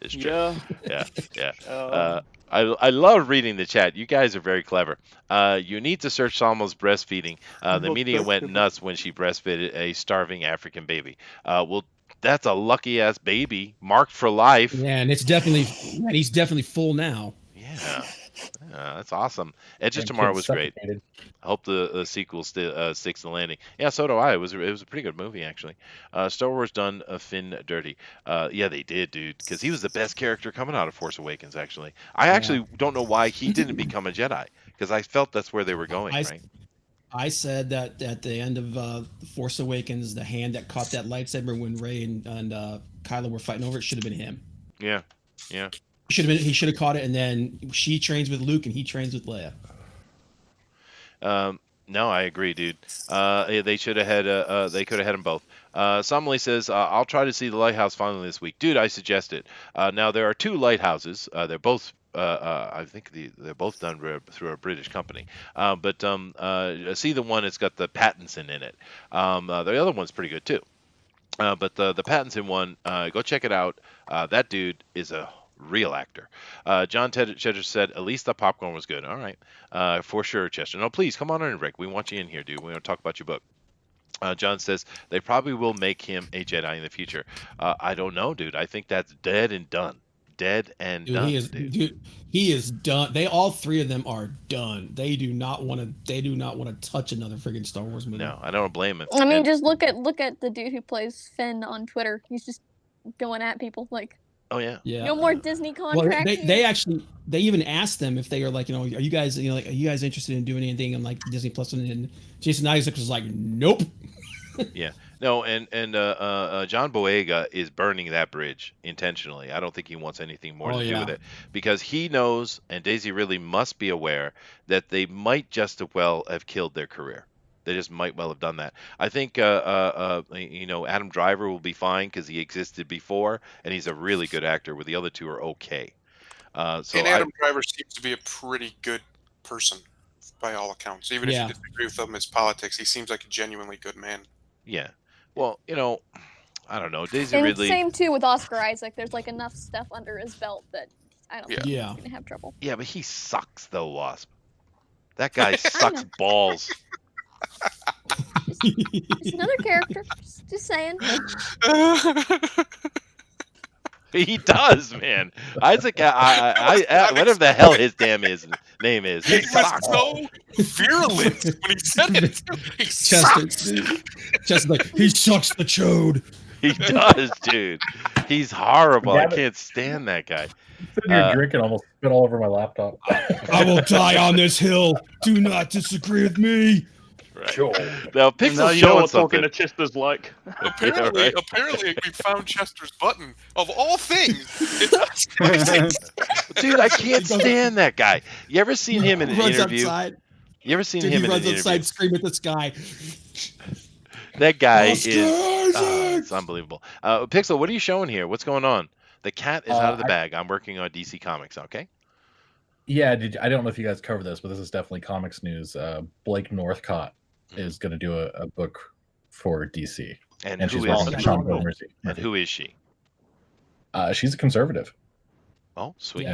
It's true. Yeah. I love reading the chat. You guys are very clever. You need to search Salma's breastfeeding. The media went nuts when she breastfed a starving African baby. Well, that's a lucky ass baby, marked for life. Yeah, and he's definitely full now. Yeah, that's awesome. Edge of Tomorrow was great. I hope the sequel sticks the landing. Yeah, so do I. It was a pretty good movie actually. Star Wars done Finn dirty. Yeah, they did, dude, because he was the best character coming out of Force Awakens. Actually, I actually don't know why he didn't become a Jedi, because I felt that's where they were going. Right. I said that at the end of The Force Awakens, the hand that caught that lightsaber when Rey and Kylo were fighting over it should have been him. Yeah. He should have caught it, and then she trains with Luke and he trains with Leia. No, I agree, dude. They should have had. They could have had them both. Somley says, "I'll try to see the lighthouse finally this week, dude. I suggest it." Now there are two lighthouses. They're both. I think they're both done through a British company. But see the one that's got the Pattinson in it. The other one's pretty good too. But the Pattinson one, go check it out. That dude is a real actor. John Cheddar said, at least the popcorn was good. All right. For sure, Chester. No, please, come on in, Rick. We want you in here, dude. We want to talk about your book. John says, they probably will make him a Jedi in the future. I don't know, dude. I think that's dead and done. Dead and dude, done. He is done. All three of them are done. They do not want to touch another friggin' Star Wars movie. No, I don't blame him. I mean, just look at the dude who plays Finn on Twitter. He's just going at people like, oh yeah. No more Disney contracts. Well, they even asked them if they are like, are you guys interested in doing anything on like Disney Plus? And Jason Isaac was like, nope. Yeah. No, and John Boyega is burning that bridge intentionally. I don't think he wants anything more to do with it, because he knows, and Daisy really must be aware, that they might just as well have killed their career. They just might well have done that. I think Adam Driver will be fine because he existed before, and he's a really good actor. Where the other two are okay. And Adam Driver seems to be a pretty good person by all accounts. Even if you disagree with him, his politics, he seems like a genuinely good man. Yeah. Well, I don't know. Daisy and Ridley. Same too with Oscar Isaac. There's like enough stuff under his belt that I don't think he's gonna have trouble. Yeah, but he sucks though, Wasp. That guy sucks balls. Just another character. Just saying. He does, man. Isaac, whatever the hell his damn name is. He was so virulent when he said it. He sucks. Just like, he sucks the chode. He does, dude. He's horrible. I can't stand that guy. Sitting here drinking, almost spit all over my laptop. I will die on this hill. Do not disagree with me. Right. Sure. Now, Pixel's you showing know what something. talking to Chester's like. Apparently, we found Chester's button. Of all things, dude, I can't stand that guy. You ever seen him in an interview? Outside. You ever seen him in an interview? He runs outside, scream at the sky. That guy is it's unbelievable. Pixel, what are you showing here? What's going on? The cat is out of the bag. I'm working on DC Comics, okay? Yeah, I don't know if you guys cover this, but this is definitely comics news. Blake Northcott is going to do a book for DC. And who is she? She's a conservative. Oh, sweet.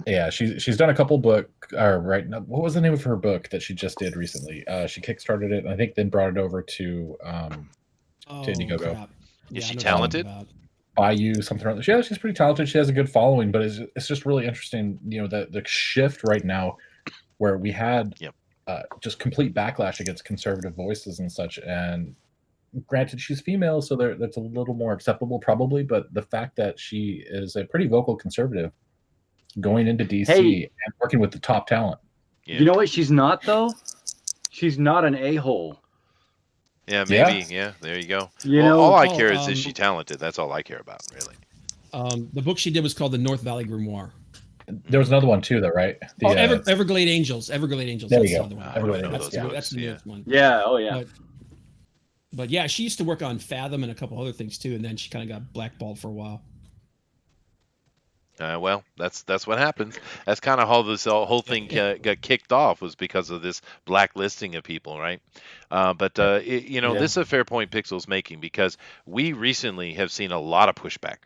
Yeah, she's done a couple what was the name of her book that she just did recently? She kickstarted it, and I think then brought it over to Indiegogo. Is I she know what you're talking talented? about. Bayou, something like that. Yeah, she's pretty talented. She has a good following, but it's just really interesting, the shift right now where we had Yep. just complete backlash against conservative voices and such. And granted, she's female, so that's a little more acceptable probably. But the fact that she is a pretty vocal conservative going into DC Hey, and working with the top talent. Yeah. you know what? She's not though. She's not an a-hole. Yeah, Yeah. maybe. Yeah, there you go. You Well, all know, I Oh, care is she talented? That's all I care about, really. the book she did was called The North Valley Grimoire. There was another one too, though, right? Oh, Everglade Angels. Everglade Angels. There That's you the go. other one. I don't know That's those the, books. that's the Yeah. newest one. yeah, oh yeah. But yeah, she used to work on Fathom and a couple other things too, and then she kind of got blackballed for a while. Well, that's what happens. That's kind of how this whole thing got kicked off, was because of this blacklisting of people, right? But this is a fair point Pixel's making, because we recently have seen a lot of pushback,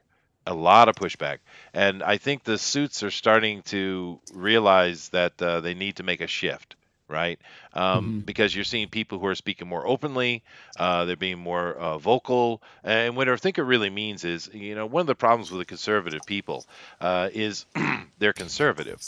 and I think the suits are starting to realize that they need to make a shift. Right, because you're seeing people who are speaking more openly, they're being more vocal, and what I think it really means is, one of the problems with the conservative people is they're conservative,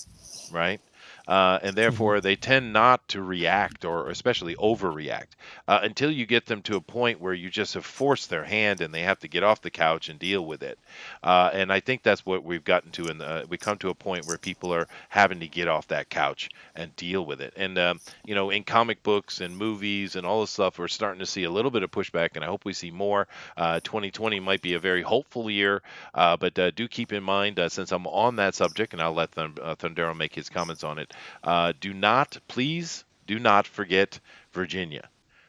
right? And therefore they tend not to react, or especially overreact, until you get them to a point where you just have forced their hand and they have to get off the couch and deal with it. And I think that's what we've gotten to. We come to a point where people are having to get off that couch and deal with it. And in comic books and movies and all this stuff, we're starting to see a little bit of pushback, and I hope we see more. 2020 might be a very hopeful year, but do keep in mind, since I'm on that subject, and I'll let Thundero make his comments on it. Please do not forget Virginia.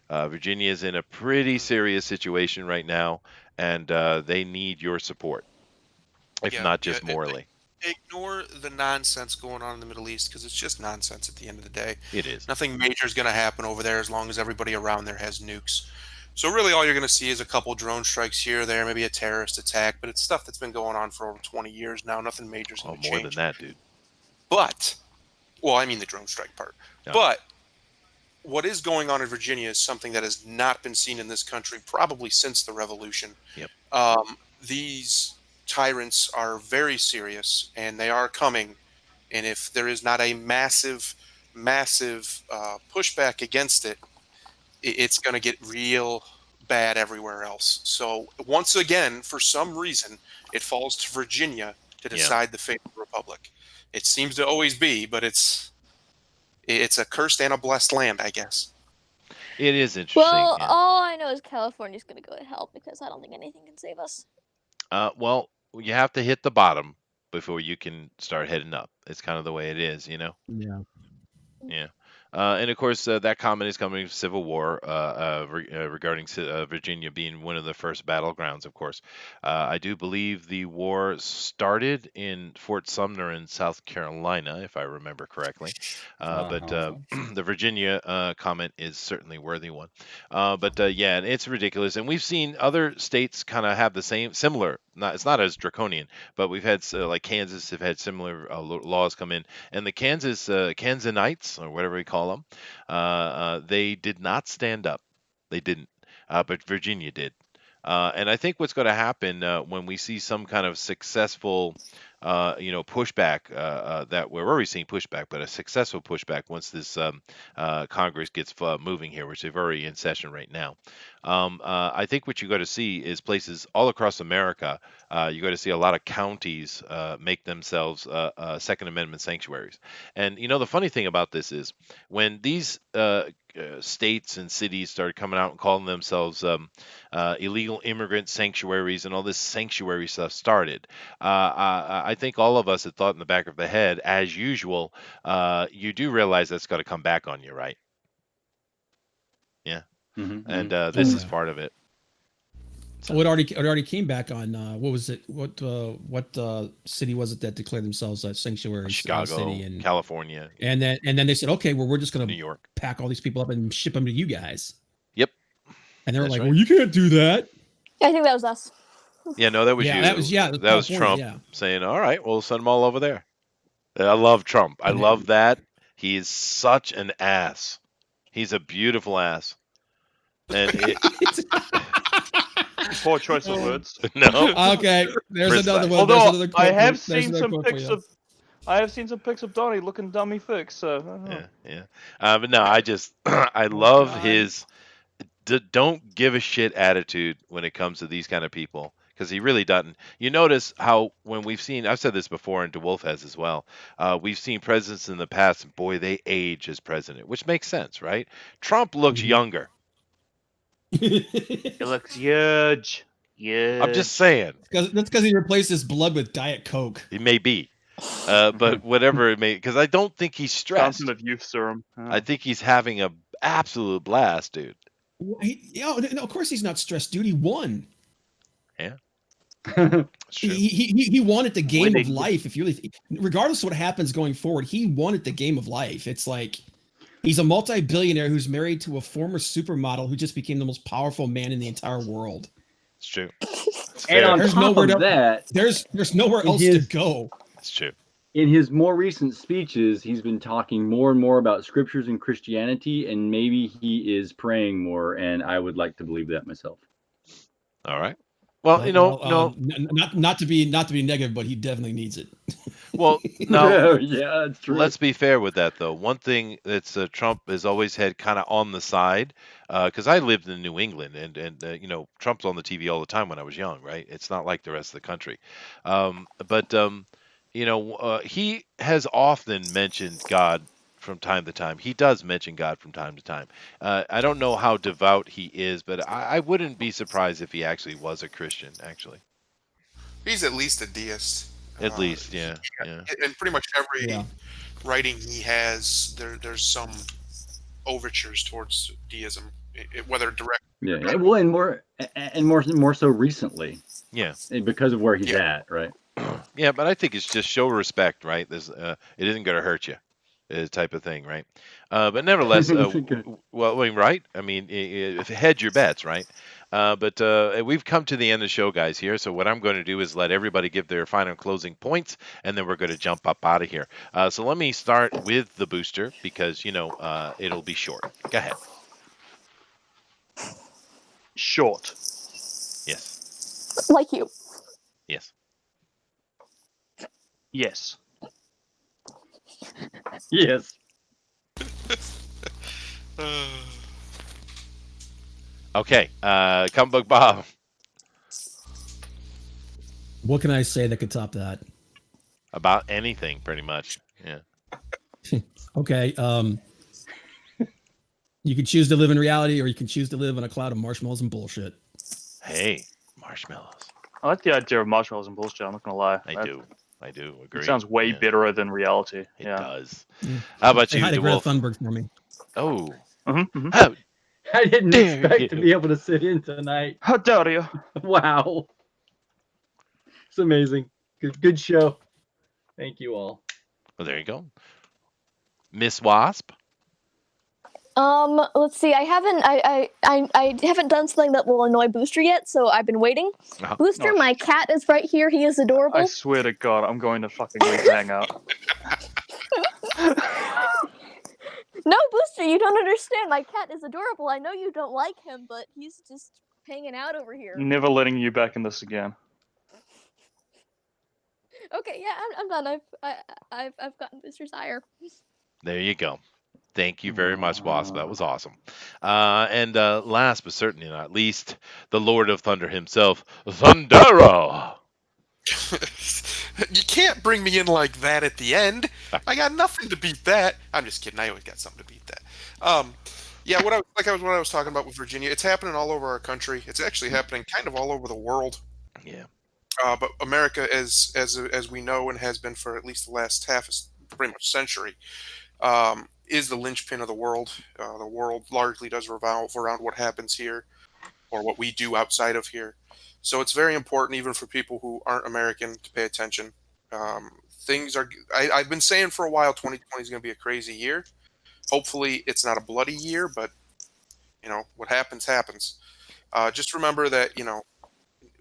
Virginia is in a pretty serious situation right now, and they need your support, if not just morally. Ignore the nonsense going on in the Middle East, because it's just nonsense at the end of the day. It is. Nothing major is going to happen over there as long as everybody around there has nukes. So really all you're going to see is a couple drone strikes here or there, maybe a terrorist attack, but it's stuff that's been going on for over 20 years now. Nothing major is going to change. More than that, dude. But, well, I mean the drone strike part. No. But what is going on in Virginia is something that has not been seen in this country probably since the revolution. Yep. These tyrants are very serious, and they are coming. And if there is not a massive pushback against it, it's going to get real bad everywhere else. So once again, for some reason, it falls to Virginia to decide the fate of the republic. It seems to always be, but it's a cursed and a blessed land, I guess. It is interesting. Well, all I know is California's going to go to hell, because I don't think anything can save us. Well, you have to hit the bottom before you can start heading up. It's kind of the way it is, Yeah. Yeah. And of course, that comment is coming from Civil War, regarding Virginia being one of the first battlegrounds, of course. I do believe the war started in Fort Sumner in South Carolina, if I remember correctly. But the Virginia comment is certainly a worthy one. Yeah, it's ridiculous. And we've seen other states kind of have the similar, it's not as draconian, but we've had, like Kansas have had similar laws come in. And the Kansanites, or whatever we call them, they did not stand up. They didn't, but Virginia did. And I think what's going to happen when we see some kind of successful, pushback, that we're already seeing pushback, but a successful pushback once this Congress gets moving here, which they're already in session right now. I think what you're going to see is places all across America. You're going to see a lot of counties make themselves Second Amendment sanctuaries. And the funny thing about this is, when these states and cities started coming out and calling themselves illegal immigrant sanctuaries, and all this sanctuary stuff started, I think all of us had thought in the back of the head, as usual, you do realize that's got to come back on you, right? Yeah. And this is part of it. So it already came back on. What was it? What city was it that declared themselves a sanctuary? Chicago, city in California, and then they said, okay, well, we're just going New to York, pack all these people up and ship them to you guys. Yep. And they were That's like, right. well, you can't do that. I think that was us. Yeah, no, that was you. That was Trump saying, all right, we'll send them all over there. I love Trump. I love that. He is such an ass. He's a beautiful ass. And Poor choice of words. No. Okay, there's another one. Although There's another quote I have for, there's seen another some quote for pics you. of, I have seen some pics of Donnie looking dummy fix. So I don't know. Yeah. But no, I just I Oh, love God. his don't give a shit attitude when it comes to these kind of people because he really doesn't. You notice how when we've seen, I've said this before, and DeWolf has as well. We've seen presidents in the past, and boy, they age as president, which makes sense, right? Trump looks younger. It looks huge. I'm just saying. That's because he replaced his blood with Diet Coke. He may be, but whatever it may, because I don't think he's stressed. Fountain of youth serum. I think he's having a absolute blast, dude. No, of course he's not stressed, dude. He won. Yeah. He wanted the game of Winning. life. If you really, regardless of what happens going forward, he wanted the game of life. It's like he's a multi-billionaire who's married to a former supermodel who just became the most powerful man in the entire world. It's true. It's And fair. on There's top nowhere of that, there's nowhere in else his- to go. It's true. in his more recent speeches, he's been talking more and more about scriptures and Christianity, and maybe he is praying more, and I would like to believe that myself. All right. Well, no. Not to be negative, but he definitely needs it. Well, now Yeah, it's true. let's be fair with that, though. One thing that's Trump has always had kind of on the side, because I lived in New England, and Trump's on the TV all the time when I was young, right? It's not like the rest of the country, but he has often mentioned God from time to time. He does mention God from time to time. I don't know how devout he is, but I wouldn't be surprised if he actually was a Christian. Actually, He's at least a deist. at least, yeah. And pretty much every writing he has, there's some overtures towards deism, whether direct. Yeah, well, and more so recently. Yeah, because of where he's at, right? Yeah, but I think it's just show respect, right? It isn't going to hurt you, type of thing, right? But nevertheless, well, I mean, right? I mean, hedge your bets, right? But we've come to the end of the show, guys. Here, so what I'm going to do is let everybody give their final closing points, and then we're going to jump up out of here. So let me start with the booster because it'll be short. Go ahead. Short. Yes. Like you. Yes. Yes. Yes. Okay. Comic Book Bob. What can I say that could top that? About anything, pretty much. Yeah. Okay. You can choose to live in reality, or you can choose to live in a cloud of marshmallows and bullshit. Hey, marshmallows. I like the idea of marshmallows and bullshit. I'm not gonna lie. I do agree. It sounds way bitterer than reality. It does. How about Say you, hi to Greta DeWolf? Thunberg for me. Oh. I didn't dare expect you. to be able to sit in tonight. How dare you? Wow. It's amazing. Good show. Thank you all. Well, there you go. Miss Wasp. Let's see. I haven't done something that will annoy Booster yet, so I've been waiting. Booster, Oh. my cat is right here. He is adorable. I swear to God, I'm going to fucking leave the hangout. No, Booster, you don't understand. My cat is adorable. I know you don't like him, but he's just hanging out over here. Never letting you back in this again. Okay, yeah, I'm done. I've gotten Booster's ire. There you go. Thank you very much, Wasp. That was awesome. And last but certainly not least, the Lord of Thunder himself, Thundera. You can't bring me in like that at the end. I got nothing to beat that. I'm just kidding. I always got something to beat that. Yeah, what I was talking about with Virginia, it's happening all over our country. It's actually happening kind of all over the world. Yeah. But America, as we know, and has been for at least the last pretty much century, is the linchpin of the world. The world largely does revolve around what happens here, or what we do outside of here. So it's very important, even for people who aren't American, to pay attention. Things are. I've been saying for a while, 2020 is going to be a crazy year. Hopefully, it's not a bloody year, but what happens happens. Just remember that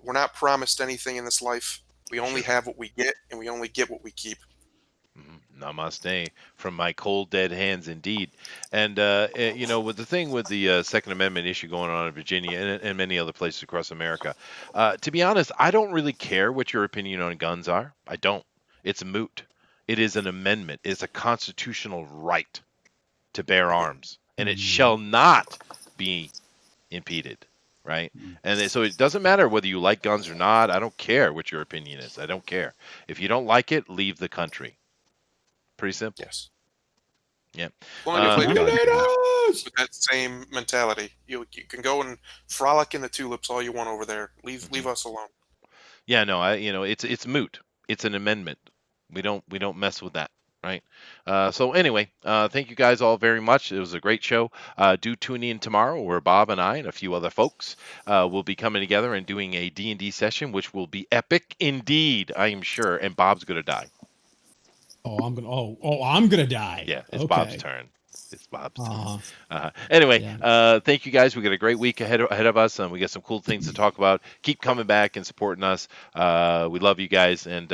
we're not promised anything in this life. We only have what we get, and we only get what we keep. Namaste from my cold dead hands, indeed. And with the thing with the Second Amendment issue going on in Virginia and many other places across America, to be honest, I don't really care what your opinion on guns are. I don't. It's moot. It is an amendment. It's a constitutional right to bear arms, and it shall not be impeded. Right? And so it doesn't matter whether you like guns or not. I don't care what your opinion is. I don't care. If you don't like it, leave the country. Pretty simple. Yes. Yeah. As long as you play with that same mentality, you can go and frolic in the tulips all you want over there. Leave us alone. Yeah, no, it's moot. It's an amendment. We don't mess with that, right? So anyway, thank you guys all very much. It was a great show. Do tune in tomorrow, where Bob and I and a few other folks will be coming together and doing a D&D session, which will be epic indeed, I am sure. And Bob's gonna die. I'm gonna die. Yeah, it's okay. Bob's turn. It's Bob's turn. Anyway, thank you guys. We got a great week ahead of us, and we got some cool things to talk about. Keep coming back and supporting us. We love you guys, and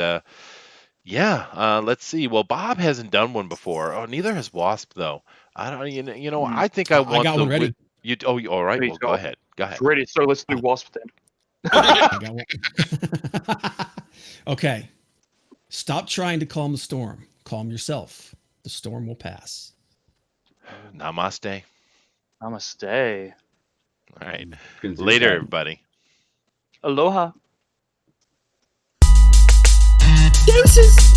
let's see. Well, Bob hasn't done one before. Oh, neither has Wasp though. I don't. I think I want got one ready. All right. Please Well, go. go ahead. Go ahead. It's ready, so let's do Wasp then. I got one. Okay. Stop trying to calm the storm. Calm yourself. The storm will pass. Namaste. Namaste. All right. Later, everybody. Aloha. Deuces.